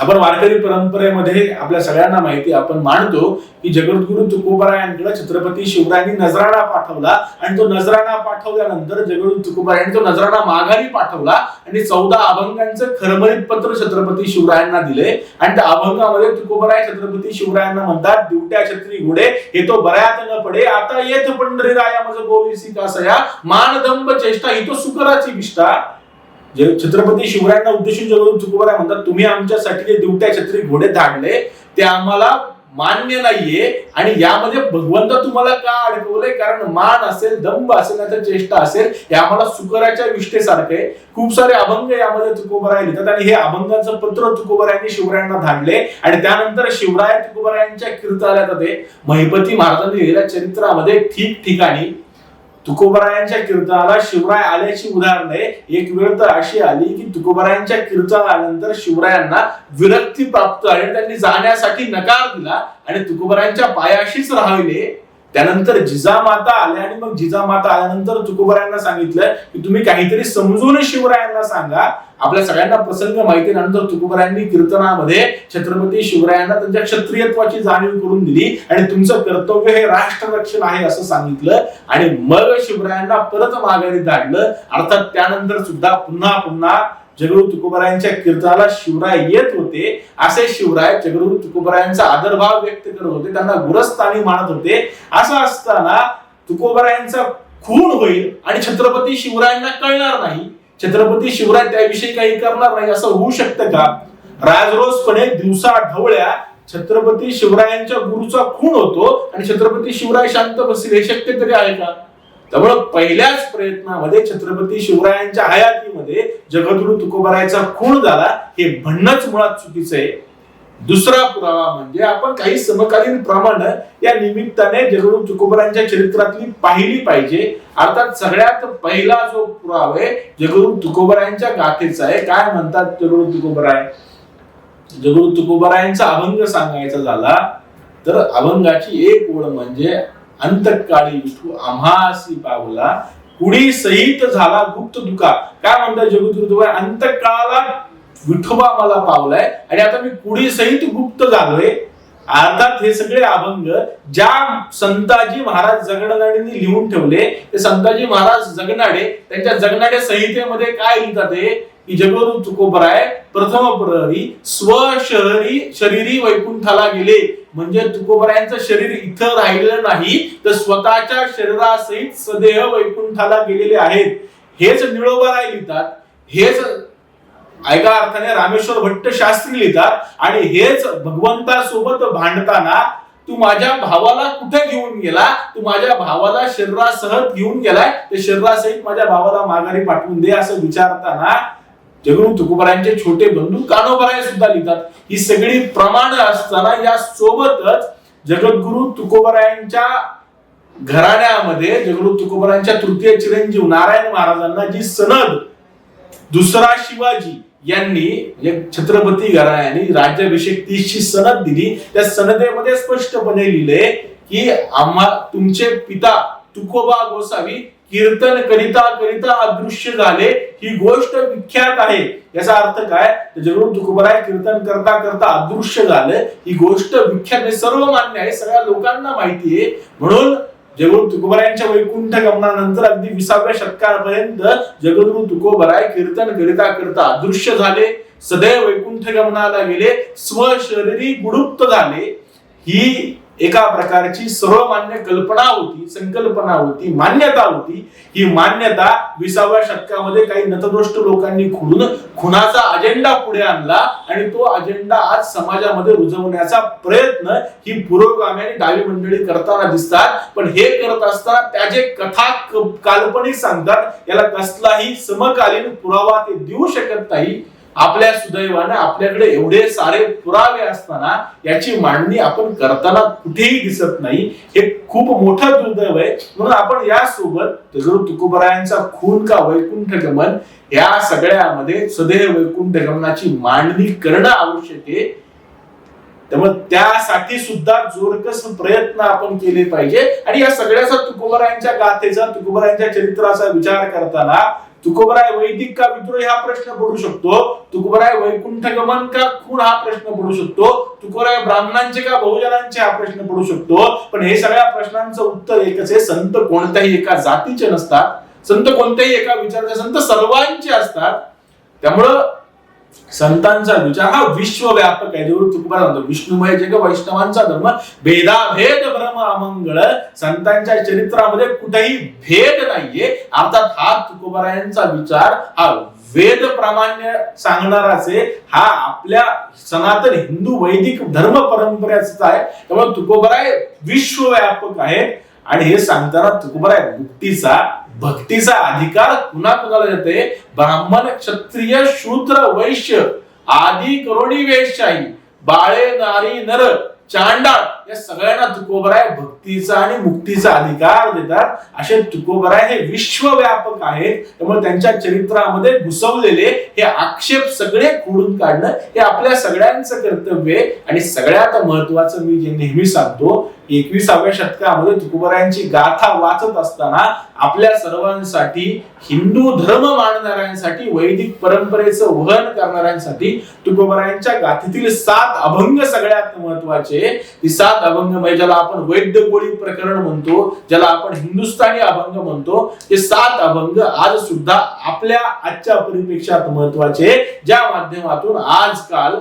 आपण वारकरी परंपरेमध्ये आपल्या सगळ्यांना माहिती, आपण मानतो की जगद्गुरु तुकोबरायांकडे छत्रपती शिवरायांनी नजराणा पाठवला आणि तो नजराणा पाठवल्यानंतर जगद्गुरु तुकोबरायांनी तो नजराणा माघारी पाठवला आणि 14 अभंगांचं खरमरीत पत्र छत्रपती शिवरायांना दिले. आणि त्या अभंगामध्ये तुकोबराय छत्रपती शिवरायांना म्हणतात, दिवट्या छत्री घोडे हे तो बऱ्यात न पडे, आता येथ पंढरी राया मज गोविसी कासया, मानदंब चेष्टा ही तो सुकराची विष्ठा. जे छत्रपती शिवरायांना उद्देशून जगद्गुरु तुकोबराय म्हणतात, तुम्ही आमच्यासाठी जे दिवट्या छत्री घोडे धाडले ते आम्हाला मान्य नाहीये आणि यामध्ये भगवंत तुम्हाला का अडकवलंय? कारण मान असेल, दंभ असेल, नाहीतर चेष्टा असेल, हे आम्हाला सुकराच्या विष्ठेसारखं आहे. खूप सारे अभंग यामध्ये तुकोबराय लिहितात आणि हे अभंगाचं पत्र तुकोबरायांनी शिवरायांना धाडले. आणि त्यानंतर शिवराय तुकोबरायांच्या कीर्तनाला ते महिपती महाराजांनी लिहिलेल्या चरित्रामध्ये ठिकठिकाणी तुकोबरायांच्या कीर्तनाला शिवराय आल्याची उदाहरणे. एक वेळ तर अशी आली की तुकोबरायांच्या कीर्तनानंतर शिवरायांना विरक्ती प्राप्त झाली, त्यांनी जाण्यासाठी नकार दिला आणि तुकोबरायांच्या पायाशीच राहिले. त्यानंतर जिजामाता आल्या आणि मग जिजामाता आल्यानंतर तुकोबरायांना सांगितलं की तुम्ही काहीतरी समजून शिवरायांना सांगा. आपल्या सगळ्यांना प्रसंग माहिती नंतर तुकोबरायांनी कीर्तनामध्ये छत्रपती शिवरायांना त्यांच्या क्षत्रियत्वाची जाणीव करून दिली आणि तुमचं कर्तव्य हे राष्ट्ररक्षण आहे असं सांगितलं. आणि मग शिवरायांना परत माघारी धाडलं. अर्थात त्यानंतर सुद्धा पुन्हा पुन्हा जगद्गुरु तुकोबरायांच्या कीर्तनाला शिवराय येत होते. असे शिवराय जगद्गुरु तुकोबरायांचा आदरभाव व्यक्त करत होते, त्यांना गुरस्थानी मानत होते. असं असताना तुकोबरायांचा खून होईल आणि छत्रपती शिवरायांना कळणार नाही, छत्रपती शिवराय त्याविषयी काही करणार नाही, असं होऊ शकतं का? राजरोसपणे दिवसा ढवळ्या छत्रपती शिवरायांच्या गुरुचा खून होतो आणि छत्रपती शिवराय शांत बसतील, हे शक्य तरी आहे का? त्यामुळे पहिल्याच प्रयत्नामध्ये छत्रपती शिवरायांच्या हयातीमध्ये जगद्गुरु तुकोबरायांचा खून झाला हे म्हणणंच मुळात चुकीचं आहे. दुसरा पुरावा म्हणजे आपण काही समकालीन प्रमाण या निमित्ताने जगद्गुरु तुकोबरायांच्या चरित्रातली पाहिली पाहिजे. अर्थात सगळ्यात पहिला जो पुरावा आहे जगद्गुरु तुकोबरायांच्या गाथेचा आहे. काय म्हणतात जगद्गुरु तुकोबराय? जगद्गुरु तुकोबरायांचा अभंग सांगायचा झाला तर अभंगाची एक ओळ म्हणजे अंतकाळी विठू आम्हासी पावला, कुडी सहित झाला गुप्त दुका. काय म्हणतात जगद्गुरु तुकोबाराय, अंतकाळाला विठोबा मला पावलाय आणि आता मी कुडी सहित गुप्त झालोय. अर्थात हे सगळे अभंग ज्या संताजी महाराज जगनाडेंनी लिहून ठेवले, ते संताजी महाराज जगनाडे त्यांच्या जगनाडे संहितेमध्ये काय लिहितात की जगद्गुरु तुकोबाराय प्रथम प्रहरी स्वशहरी शरीरी वैकुंठाला गेले. म्हणजे तुकोबारायांचं शरीर इथं राहिलेलं नाही, तर स्वतःच्या शरीरासहित सदेह वैकुंठाला गेलेले आहेत. हेच निळोबाराय लिहितात, हेच एका अर्थाने रामेश्वर भट्ट शास्त्री लिहितात. आणि हेच भगवंतासोबत भांडताना तू माझ्या भावाला कुठे घेऊन गेला, तू माझ्या भावाला शरीरासह घेऊन गेलाय, ते शरीरासहित माझ्या भावाला माघारी पाठवून दे असं विचारताना जगद्गुरु तुकोबारायांचे छोटे बंधू कान्होबाराय सुद्धा लिहितात. ही सगळी प्रमाण असताना या सोबतच जगद्गुरु तुकोबारायांच्या घराण्यामध्ये जगद्गुरु तुकोबारायांच्या तृतीय चिरंजीव नारायण महाराजांना जी सनद दुसरा शिवाजी यांनी म्हणजे छत्रपती घराण्याने राज्याभिषेक 30ची सनद दिली, त्या सनदेमध्ये स्पष्टपणे लिहिले की आम्हा तुमचे पिता तुकोबा गोसावी कीर्तन करिता करिता अदृश्य झाले. ही गोष्ट विख्यात आहे. याचा अर्थ काय, जगद्गुरु तुकोबाराय कीर्तन करता करता अदृश्य झाले, ही गोष्ट विख्यात सर्व मान्य आहे, सगळ्या लोकांना माहिती आहे. म्हणून जगद्गुरु तुकोबारायांच्या वैकुंठ गमनानंतर अगदी 20व्या शतकापर्यंत जगद्गुरु तुकोबाराय कीर्तन करिता करता अदृश्य झाले, सदैव वैकुंठ गमनाला गेले, स्वशरीरी गुडुप्त झाले. ही एका प्रकारची सर्वमान्य कल्पना होती, संकल्पना होती, मान्यता होती. ही मान्यता 20व्या शतकामध्ये काही नतद्रष्ट लोकांनी खुडून खुनाचा अजेंडा पुढे आणला आणि तो अजेंडा आज समाजामध्ये रुजवण्याचा प्रयत्न ही पुरोगामी आणि डावी मंडळी करताना दिसतात. पण हे करत असताना त्याचे कथा काल्पनिक सांगतात, याला कसलाही समकालीन पुरावा ते देऊ शकत नाही. आपल्या सुदैवाने आपल्याकडे एवढे सारे पुरावे असताना याची मांडणी आपण करताना कुठेही दिसत नाही. हे खूप मोठं दुर्दैव आहे. म्हणून आपण यासोबत जगद्गुरु तुकोबारायांचा खून का वैकुंठ गमन या सगळ्यामध्ये सदैव वैकुंठ गमनाची मांडणी करणं आवश्यक आहे. त्यामुळे त्यासाठी सुद्धा जोरकस प्रयत्न आपण केले पाहिजे. आणि या सगळ्याचा तुकोबारायांच्या गाथेचा तुकोबारायांच्या चरित्राचा विचार करताना तुकोबाराय वैदिक का विद्रोही हा प्रश्न पडू शकतो, तुकोबाराय वैकुंठ गमन का खून हा प्रश्न पडू शकतो, तुकोबाराय ब्राह्मणांचे का बहुजनांचे हा प्रश्न पडू शकतो. पण हे सगळ्या प्रश्नांचं उत्तर एकच आहे, संत कोणत्याही एका जातीचे नसतात, संत कोणत्याही एका विचाराचे, संत सर्वांचे असतात. त्यामुळं संतांचा विचार हा विश्वव्यापक आहे. जरूर तुकोबाराय म्हणतो विष्णुमय जग वैष्णवांचा धर्म भेदाभेद भ्रम अमंगळ. संतांच्या चरित्रामध्ये कुठेही भेद नाहीये. अर्थात हा तुकोबारायांचा विचार हा वेद प्रामाण्य सांगणाराच आहे, हा आपल्या सनातन हिंदू वैदिक धर्म परंपरेचा आहे. त्यामुळे तुकोबाराय विश्वव्यापक आहे. आणि हे सांगताना तुकोबाराय मुक्तीचा भक्तीचा अधिकार कुणा कुणाला देते, ब्राह्मण क्षत्रिय शूद्र वैश्य आदी करोडी वेशशाही बाळे नारी नर चांडाळ या सगळ्यांना तुकोबाराय भक्तीचा आणि मुक्तीचा अधिकार देतात. असे तुकोबाराय हे विश्वव्यापक आहेत. त्यामुळे त्यांच्या चरित्रामध्ये घुसवलेले हे आक्षेप सगळे खोडून काढणं हे आपल्या सगळ्यांचं कर्तव्य आहे. आणि सगळ्यात महत्वाचं मी जे नेहमी सांगतो, 21व्या शतकामध्ये तुकोबारायांची गाथा वाचत असताना आपल्या सर्वांसाठी, हिंदू धर्म मानणाऱ्यांसाठी, वैदिक परंपरेचं वहन करणाऱ्यांसाठी तुकोबारायांच्या गाथेतील 7 अभंग सगळ्यात महत्वाचे. ही 7 अभंग म्हणजे ज्याला आपण वैद्य गोळी प्रकरण म्हणतो, ज्याला आपण हिंदुस्थानी अभंग म्हणतो, हे 7 अभंग आज सुद्धा आपल्या आजच्या परिप्रेक्षात महत्वाचे, ज्या माध्यमातून आजकाल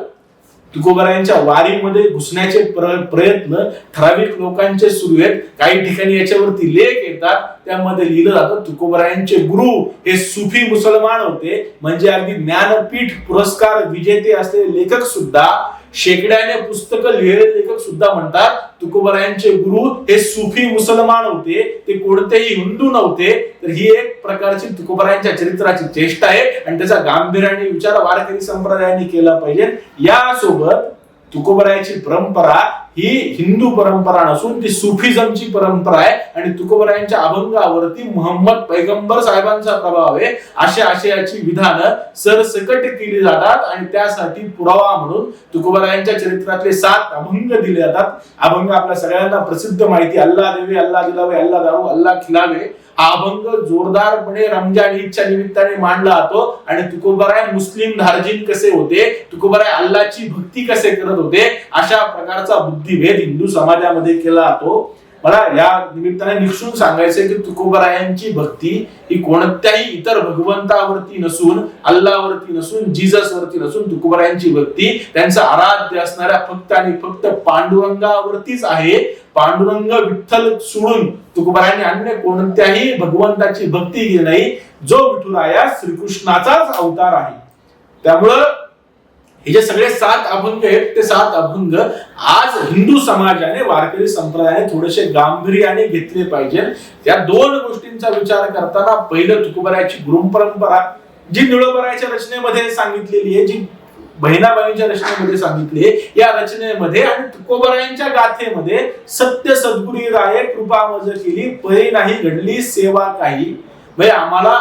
तुकोबारायांच्या वारीमध्ये घुसण्याचे प्रयत्न ठराविक लोकांचे सुरू आहेत. काही ठिकाणी याच्यावरती लेख येतात, त्यामध्ये लिहिलं जातं तुकोबारायांचे गुरु हे सुफी मुसलमान होते. म्हणजे अगदी ज्ञानपीठ पुरस्कार विजेते असलेले लेखक सुद्धा, शेकड्याने पुस्तकं लिहिलेले लेखक सुद्धा म्हणतात तुकोबारायांचे गुरु हे सुफी मुसलमान होते, ते कोणतेही हिंदू नव्हते. तर ही एक प्रकारची तुकोबारायांच्या चरित्राची चेष्टा आहे आणि त्याचा गांभीर्याने विचार वारकरी संप्रदायाने केला पाहिजे. यासोबत तुकोबरायाची परंपरा ही हिंदू परंपरा नसून ती सुफिझमची परंपरा आहे आणि तुकोबरायांच्या अभंगावरती मोहम्मद पैगंबर साहेबांचा प्रभाव आहे अशा आशयाची विधानं सरसकट केली जातात आणि त्यासाठी पुरावा म्हणून तुकोबरायांच्या चरित्रातले 7 अभंग दिले जातात. अभंग आपल्या सगळ्यांना प्रसिद्ध माहिती, अल्लाह देवे, अल्लाह दिलावे, अल्लाह दारू, अल्लाह खिलावे हा अभंग जोरदारपणे रमजान ईदच्या निमित्ताने मांडला जातो. आणि तुकोबराय मुस्लिम धार्जिन कसे होते, तुकोबराय अल्लाची भक्ती कसे करत होते, अशा प्रकारचा बुद्धिभेद हिंदू समाजामध्ये केला जातो. मला या निमित्ताने निक्षून सांगायचंय की तुकोबरायांची भक्ती ही कोणत्याही इतर भगवंतावरती नसून, अल्लावरती नसून, जीसस वरती नसून, तुकोबरायांची भक्ती त्यांचं आराध्य असणाऱ्या फक्त आणि फक्त पांडुरंगावरतीच आहे. पांडुरंग विठ्ठल सोडून तुकोबरायांनी अन्य कोणत्याही भगवंताची भक्ती केली नाही, जो विठुराया श्रीकृष्णाचाच अवतार आहे. त्यामुळं हे जे सगळे 7 अभंग आहेत ते 7 अभंग आज हिंदू समाजाने, वारकरी संप्रदायाने थोडेसे गांभीर्याने घेतले पाहिजे. त्या 2 गोष्टींचा विचार करताना पहिलं तुकोबरायाची गुरुपरंपरा जी निळोबरायाच्या रचनेमध्ये सांगितलेली आहे, जी बहिणाबाईंच्या रचनेमध्ये सांगितली, या रचनेमध्ये आणि तुकोबरायांच्या गाथेमध्ये सत्य सद्गुरी राये कृपा मज केली, परी नाही घडली सेवा काही. म्हणजे आम्हाला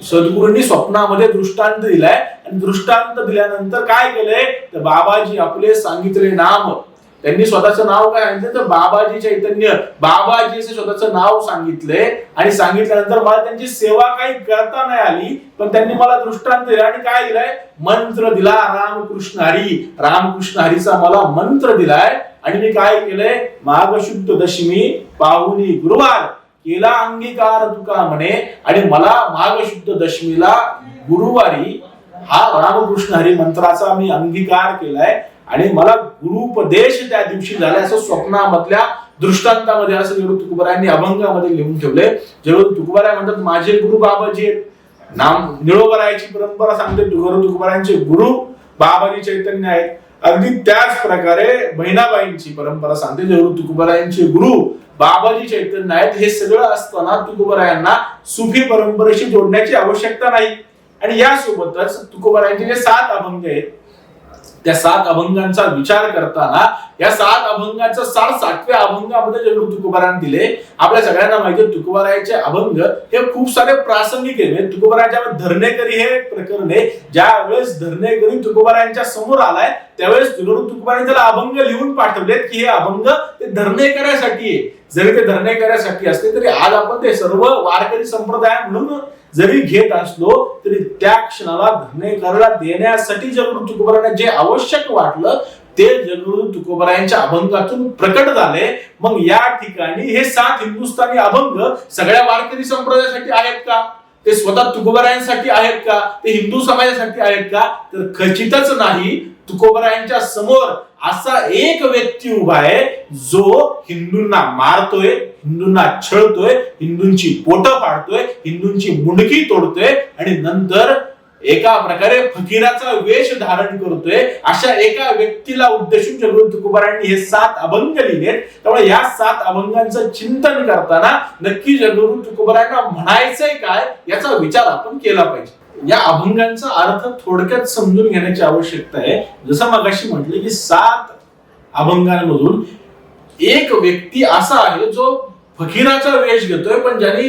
सद्गुरूंनी स्वप्नामध्ये दृष्टांत दिलाय आणि दृष्टांत दिल्यानंतर काय केलंय तर बाबाजी आपले सांगितले नाम, त्यांनी स्वतःचं नाव काय सांगितलं तर बाबाजी चैतन्य, बाबाजी असे स्वतःचं नाव सांगितले आणि सांगितल्यानंतर मला त्यांची सेवा काही करता नाही आली, पण त्यांनी मला दृष्टांत दिला आणि काय दिलाय मंत्र दिला, रामकृष्ण हरी, रामकृष्ण हरीचा मला मंत्र दिलाय. आणि मी काय केलंय माघ शुद्ध दशमी पाहुणी गुरुवार केला अंगीकार तुका म्हणे आणि मला माघ शुद्ध दशमीला गुरुवारी हा रामकृष्ण हरी मंत्राचा मी अंगीकार केलाय आणि मला गुरुपदेश त्या दिवशी झाला असं स्वप्नामधल्या दृष्टांतामध्ये असं जेव्हा तुकोबरायांनी अभंगामध्ये लिहून ठेवले. जेव्हा तुकोबराय म्हणतात माझे गुरु बाबाजी आहेत, नाम निळोबरायाची परंपरा सांगते तुकोबरायांचे गुरु बाबाजी चैतन्य आहेत. अगदी त्याच प्रकारे बहिणाबाईंची परंपरा सांगते जेव्हा तुकोबरायांचे गुरु बाबाजी चैतन्य आहेत. हे सगळं असताना तुकोबरायांना सुफी परंपरेशी जोडण्याची आवश्यकता नाही. आणि यासोबतच तुकोबरायांचे जे 7 अभंग आहेत त्या 7 अभंगांचा विचार करताना या 7 अभंगाचं 7व्या अभंगामध्ये जे तुकोबरायांनी दिले, आपल्या सगळ्यांना माहिती आहे तुकोबरायाचे अभंग हे खूप सारे प्रासंगिक आहे. धर्नेकरी धर्नेकरी हे प्रकरण आहे. ज्या वेळेस धर्नेकरी तुकोबरायांच्या समोर आलाय त्यावेळेस तुकोबरायांनी त्याला अभंग लिहून पाठवलेत की हे अभंग ते धर्नेकऱ्यासाठी आहे. जरी ते धर्नेकऱ्यासाठी असले तरी आज आपण ते सर्व वारकरी संप्रदाय म्हणून जरी घेत असलो तरी त्या क्षणाला धर्नेकऱ्याला देण्यासाठी जगद्गुरु तुकोबरायांना जे आवश्यक वाटलं ते जगद्गुरु तुकोबरायांच्या अभंगातून प्रकट झाले. मग या ठिकाणी हे 7 हिंदुस्थानी अभंग सगळ्या वारकरी संप्रदायासाठी आहेत का, ते स्वतः तुकोबरायांसाठी आहेत का, ते हिंदू समाजासाठी आहेत का, तर खचितच नाही. तुकोबरायांच्या समोर असा एक व्यक्ती उभा आहे जो हिंदूंना मारतोय, हिंदूंना छळतोय, हिंदूंची पोटं फाडतोय, हिंदूंची मुंडकी तोडतोय आणि नंतर एका प्रकारे फकीराचा वेश धारण करतोय. अशा एका व्यक्तीला उद्देशून जगद्गुरु तुकोबरायांनी हे 7 अभंग लिहिलेत. त्यामुळे या 7 अभंगांचं चिंतन करताना नक्की जगद्गुरु तुकोबरायांना म्हणायचंय काय याचा विचार आपण केला पाहिजे. या अभंगांचा अर्थ थोडक्यात समजून घेण्याची आवश्यकता आहे. जसं मगाशी म्हटलं की 7 अभंगांमधून एक व्यक्ती असा आहे जो फकीराचा वेश घेतोय, पण ज्यांनी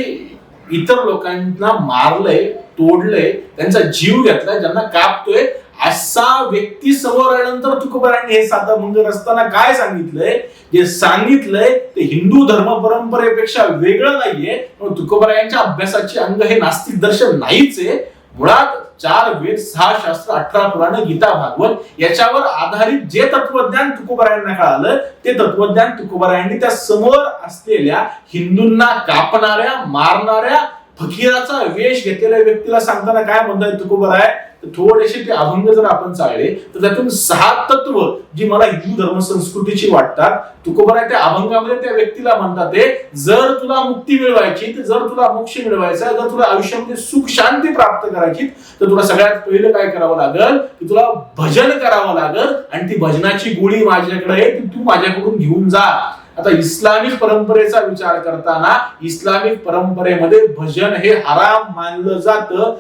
इतर लोकांना मारलंय, तोडलंय, त्यांचा जीव घेतलाय, ज्यांना कापतोय, असा व्यक्ती समोर आल्यानंतर तुकोबरायांनी हे 7 अभंग रचताना काय सांगितलंय, जे सांगितलंय ते हिंदू धर्म परंपरेपेक्षा वेगळं नाहीये. तुकोबरायांच्या अभ्यासाची अंग हे नास्तिक दर्शन नाहीच आहे. मुळात 4 वेद, 6 शास्त्र, 18 पुराण, गीता, भागवत याच्यावर आधारित जे तत्वज्ञान तुकोबरायांना कळालं ते तत्वज्ञान तुकोबरायांनी त्या समोर असलेल्या हिंदूंना कापणाऱ्या, मारणाऱ्या, फकीराचा वेश घेतलेल्या व्यक्तीला सांगताना काय म्हणतात तुकोबराय, थोडेसे ते अभंग जर आपण चालले तर त्यातून 6 तत्व जी मला हिंदू धर्म संस्कृतीची वाटतात, तुकोबराय त्या अभंगामध्ये त्या व्यक्तीला म्हणतात जर तुला मुक्ती मिळवायची, तर जर तुला मोक्ष मिळवायचा, जर तुला आयुष्यामध्ये सुख शांती प्राप्त करायची, तर तुला सगळ्यात पहिलं काय करावं लागल की तुला भजन करावं लागल आणि ती भजनाची गोळी माझ्याकडे आहे, तू माझ्याकडून घेऊन जा. आता इस्लामिक परंपरेचा विचार करताना इस्लामिक परंपरेमध्ये भजन हे हराम मानलं जातं.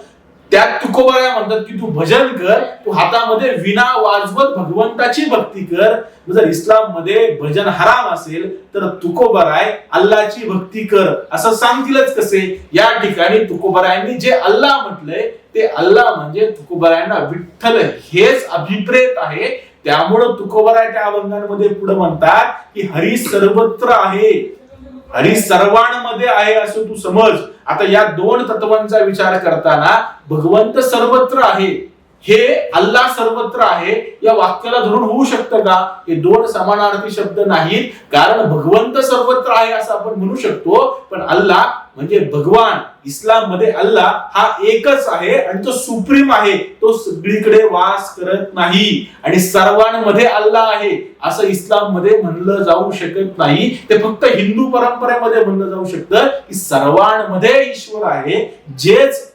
त्यात तुकोबराय म्हणतात की तू भजन कर, तू हातामध्ये विणा वाजवत भगवंताची भक्ती कर. जर इस्लाम मध्ये भजन हराम असेल तर तुकोबराय अल्लाची भक्ती कर असं सांगतीलच कसे? या ठिकाणी तुकोबरायांनी जे अल्लाह म्हटलंय ते अल्लाह म्हणजे तुकोबरायांना विठ्ठल हेच अभिप्रेत आहे. त्यामुळं तुकोबराय त्या अभंगांमध्ये पुढे म्हणतात की हरी सर्वत्र आहे, हरी सर्वांमध्ये आहे असं तू समज. आता या दोन तत्वांचा विचार करताना भगवंत सर्वत्र आहे, हे अल्लाह सर्वत्र आहे या वाक्याला धरून होऊ शकतं का? हे दोन समानार्थी शब्द नाहीत. कारण भगवंत सर्वत्र आहे असं आपण म्हणू शकतो, पण अल्लाह म्हणजे भगवान, इस्लाम मध्ये अल्लाह हा एकच आहे आणि तो सुप्रीम आहे, तो सगळीकडे वास करत नाही. आणि सर्वांमध्ये अल्लाह आहे असं इस्लाम मध्ये म्हणलं जाऊ शकत नाही. ते फक्त हिंदू परंपरेमध्ये म्हणलं जाऊ शकतं की सर्वांमध्ये ईश्वर आहे. जेच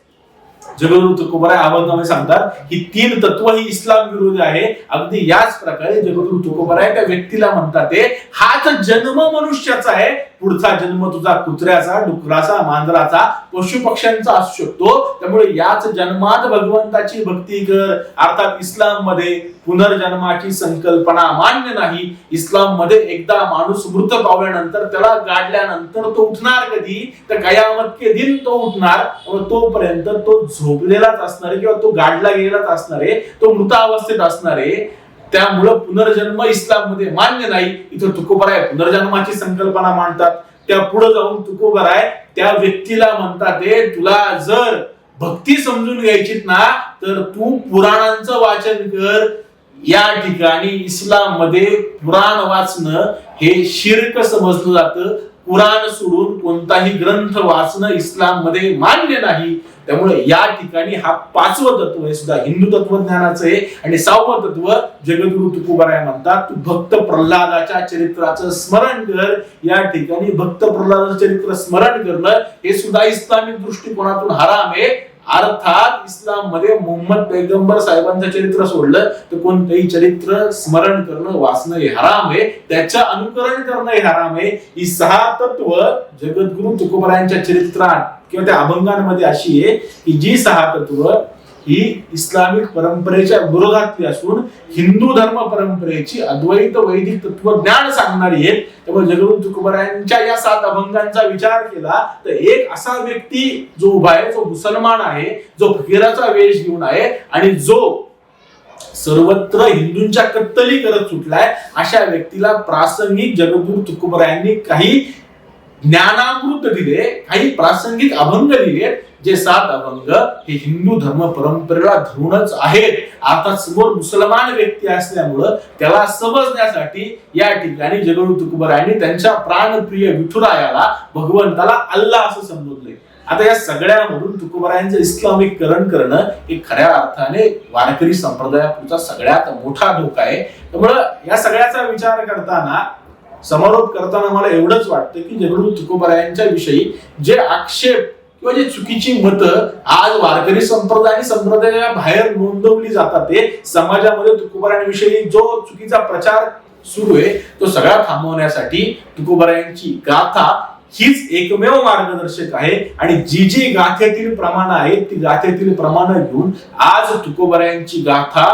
जगद्गुरु तुकोबराय अभंगामध्ये सांगतात की तीन तत्व ही इस्लाम विरोधी आहे. अगदी याच प्रकारे जगद्गुरु तुकोबराय त्या व्यक्तीला म्हणतात ते हाच जन्म मनुष्याचा आहे, पुढचा जन्म तुझा कुत्र्याचा, डुकराचा, मांजराचा, पशु पक्ष्यांचा असू शकतो. त्यामुळे याच जन्मात भगवंताची भक्ती कर. अर्थात इस्लाम मध्ये पुनर्जन्माची संकल्पना मान्य नाही. इस्लाम मध्ये एकदा माणूस मृत पावल्यानंतर त्याला गाडल्यानंतर तो उठणार कधी? तर कयामत के दिन तो उठणार. तोपर्यंत तो झोपलेलाच असणार आहे किंवा तो गाडला गेलेलाच असणार आहे, तो मृत अवस्थेत असणार आहे. त्यामुळं पुनर्जन्म इस्लाम मध्ये मान्य नाही. इथं तुकोबराय पुनर्जन्माची संकल्पना मांडतात. त्या पुढे जाऊन तुकोबराय त्या व्यक्तीला म्हणतात तुला जर भक्ती समजून घ्यायची ना तर तू पुराणांचं वाचन कर. या ठिकाणी इस्लाम मध्ये पुराण वाचणं हे शिर्क समजलं जातं. कुराण सोडून कोणताही ग्रंथ वाचणं इस्लाम मध्ये मान्य नाही. त्यामुळे या ठिकाणी हा पाचवं तत्व हे सुद्धा हिंदू तत्वज्ञानाचं आहे. आणि सहावं तत्व जगद्गुरु तुकोबराय म्हणतात तू भक्त प्रल्हादाच्या चरित्राचं स्मरण कर. या ठिकाणी भक्त प्रल्हादाचं चरित्र स्मरण करणं हे सुद्धा इस्लामिक दृष्टिकोनातून हराम आहे. अर्थात इस्लाम मध्ये मोहम्मद पैगंबर साहेबांचं चरित्र सोडलं तर कोणतंही चरित्र स्मरण करणं वाचणं हे हराम आहे, त्याचं अनुकरण करणं हे हराम आहे. ही सहा तत्व जगद्गुरु तुकोबरायांच्या चरित्रात किंवा त्या अभंगांमध्ये अशी आहे की जी सहा तत्व ही इस्लामिक परंपरेच्या विरोधातली असून हिंदू धर्म परंपरेची अद्वैत वैदिक तत्वज्ञान सांगणारी आहेत. त्यामुळे जगद्गुरु तुकोबरायांच्या या 7 अभंगांचा विचार केला तर एक असा व्यक्ती जो उभा आहे, जो मुसलमान आहे, जो फकीराचा वेश घेऊन आहे आणि जो सर्वत्र हिंदूंच्या कत्तली करत सुटलाय, अशा व्यक्तीला प्रासंगिक जगद्गुरु तुकोबरायांनी काही ज्ञानामृत दिले, काही प्रासंगिक अभंग दिले. जे 7 अभंग हे हिंदू धर्म परंपरेला धरूनच आहेत. आता समोर मुसलमान व्यक्ती असल्यामुळं त्याला समजण्यासाठी या ठिकाणी जगद्गुरु तुकोबरायांनी त्यांच्या प्राणप्रिय विठुरायाला, भगवंताला अल्लाह असं संबोधलंय. आता या सगळ्यामधून तुकोबरायांचं इस्लामिकरण करणं हे खऱ्या अर्थाने वारकरी संप्रदायापुरता सगळ्यात मोठा धोका आहे. त्यामुळं या सगळ्याचा विचार करताना, समारोप करताना मला एवढंच वाटतं की जगद्गुरु तुकोबरायांच्या विषयी जे आक्षेप किंवा जी चुकीची मतं आज वारकरी संप्रदाय आणि संप्रदायाच्या बाहेर नोंदवली जातात, ते समाजामध्ये तुकोबरायांविषयी जो चुकीचा प्रचार सुरू आहे तो सगळा थांबवण्यासाठी तुकोबरायांची गाथा हीच एकमेव मार्गदर्शक आहे. आणि जी जी गाथेतील प्रमाण आहेत ती गाथेतील प्रमाण घेऊन आज तुकोबरायांची गाथा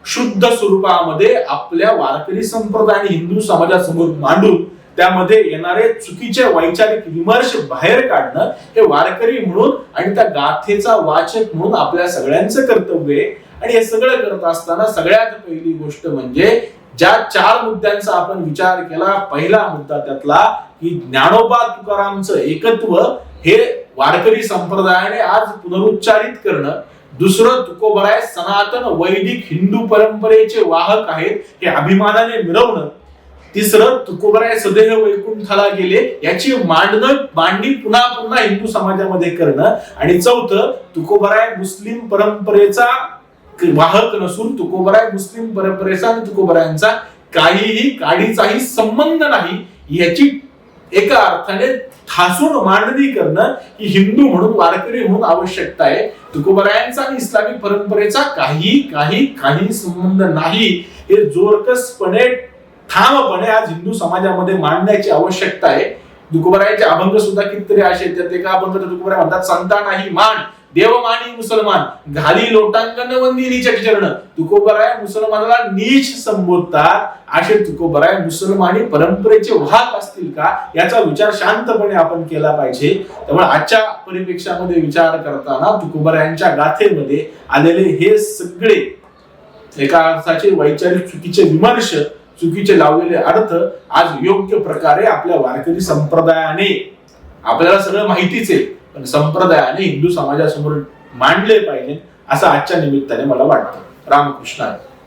शुद्ध स्वरूपामध्ये आपल्या वारकरी संप्रदाय आणि हिंदू समाजासमोर मांडून त्यामध्ये येणारे चुकीचे वैचारिक विमर्श बाहेर काढणं हे वारकरी म्हणून आणि त्या गाथेचा वाचक म्हणून आपल्या सगळ्यांचं कर्तव्य आहे. आणि हे सगळं करत असताना सगळ्यात पहिली गोष्ट म्हणजे ज्या 4 मुद्द्यांचा आपण विचार केला, पहिला मुद्दा त्यातला की ज्ञानोबा तुकारामचं एकत्व हे वारकरी संप्रदायाने आज पुनरुच्चारित करणं. दुसरं, तुकोबराय सनातन वैदिक हिंदू परंपरेचे वाहक आहेत हे अभिमानाने मिरवणं. तिसरं, तुकोबराय सदैव वैकुंठाला गेले याची मांडणी पुन्हा पुन्हा हिंदू समाजामध्ये करणं. आणि चौथं, तुकोबराय मुस्लिम परंपरेचा वाहक नसून तुकोबराय मुस्लिम परंपरेचा आणि तुकोबरायांचा काहीही काडीचाही संबंध नाही याची एका अर्थाने ठासून मांडणी करणं ही हिंदू म्हणून, वारकरी म्हणून आवश्यकता आहे. तुकोबरायांचा आणि इस्लामिक परंपरेचा काही संबंध नाही हे जोरकसपणे, ठामपणे आज हिंदू समाजामध्ये मांडण्याची आवश्यकता आहे. तुकोबरायांचे अभंग सुद्धा कितीतरी असे आहेत. एका अभंगात तुकोबराय म्हणतात, संता नाही मान देवमानी मुसलमान घाली लोटांगण वंदिनीच्या चरण. तुकोबराय मुसलमानाला नीच संबोधतात, असे तुकोबराय मुसलमानी परंपरेचे वाहक असतील का, याचा विचार शांतपणे आपण केला पाहिजे. त्यामुळे आजच्या परिप्रेक्षामध्ये विचार करताना तुकोबरायांच्या गाथेमध्ये आलेले हे सगळे एका अर्थाचे वैचारिक चुकीचे विमर्श, चुकीचे लावलेले अर्थ आज योग्य प्रकारे आपल्या वारकरी संप्रदायाने, आपल्याला सगळं माहितीच आहे पण संप्रदायाने हिंदू समाजासमोर मांडले पाहिजे, असं आजच्या निमित्ताने मला वाटतं. रामकृष्ण.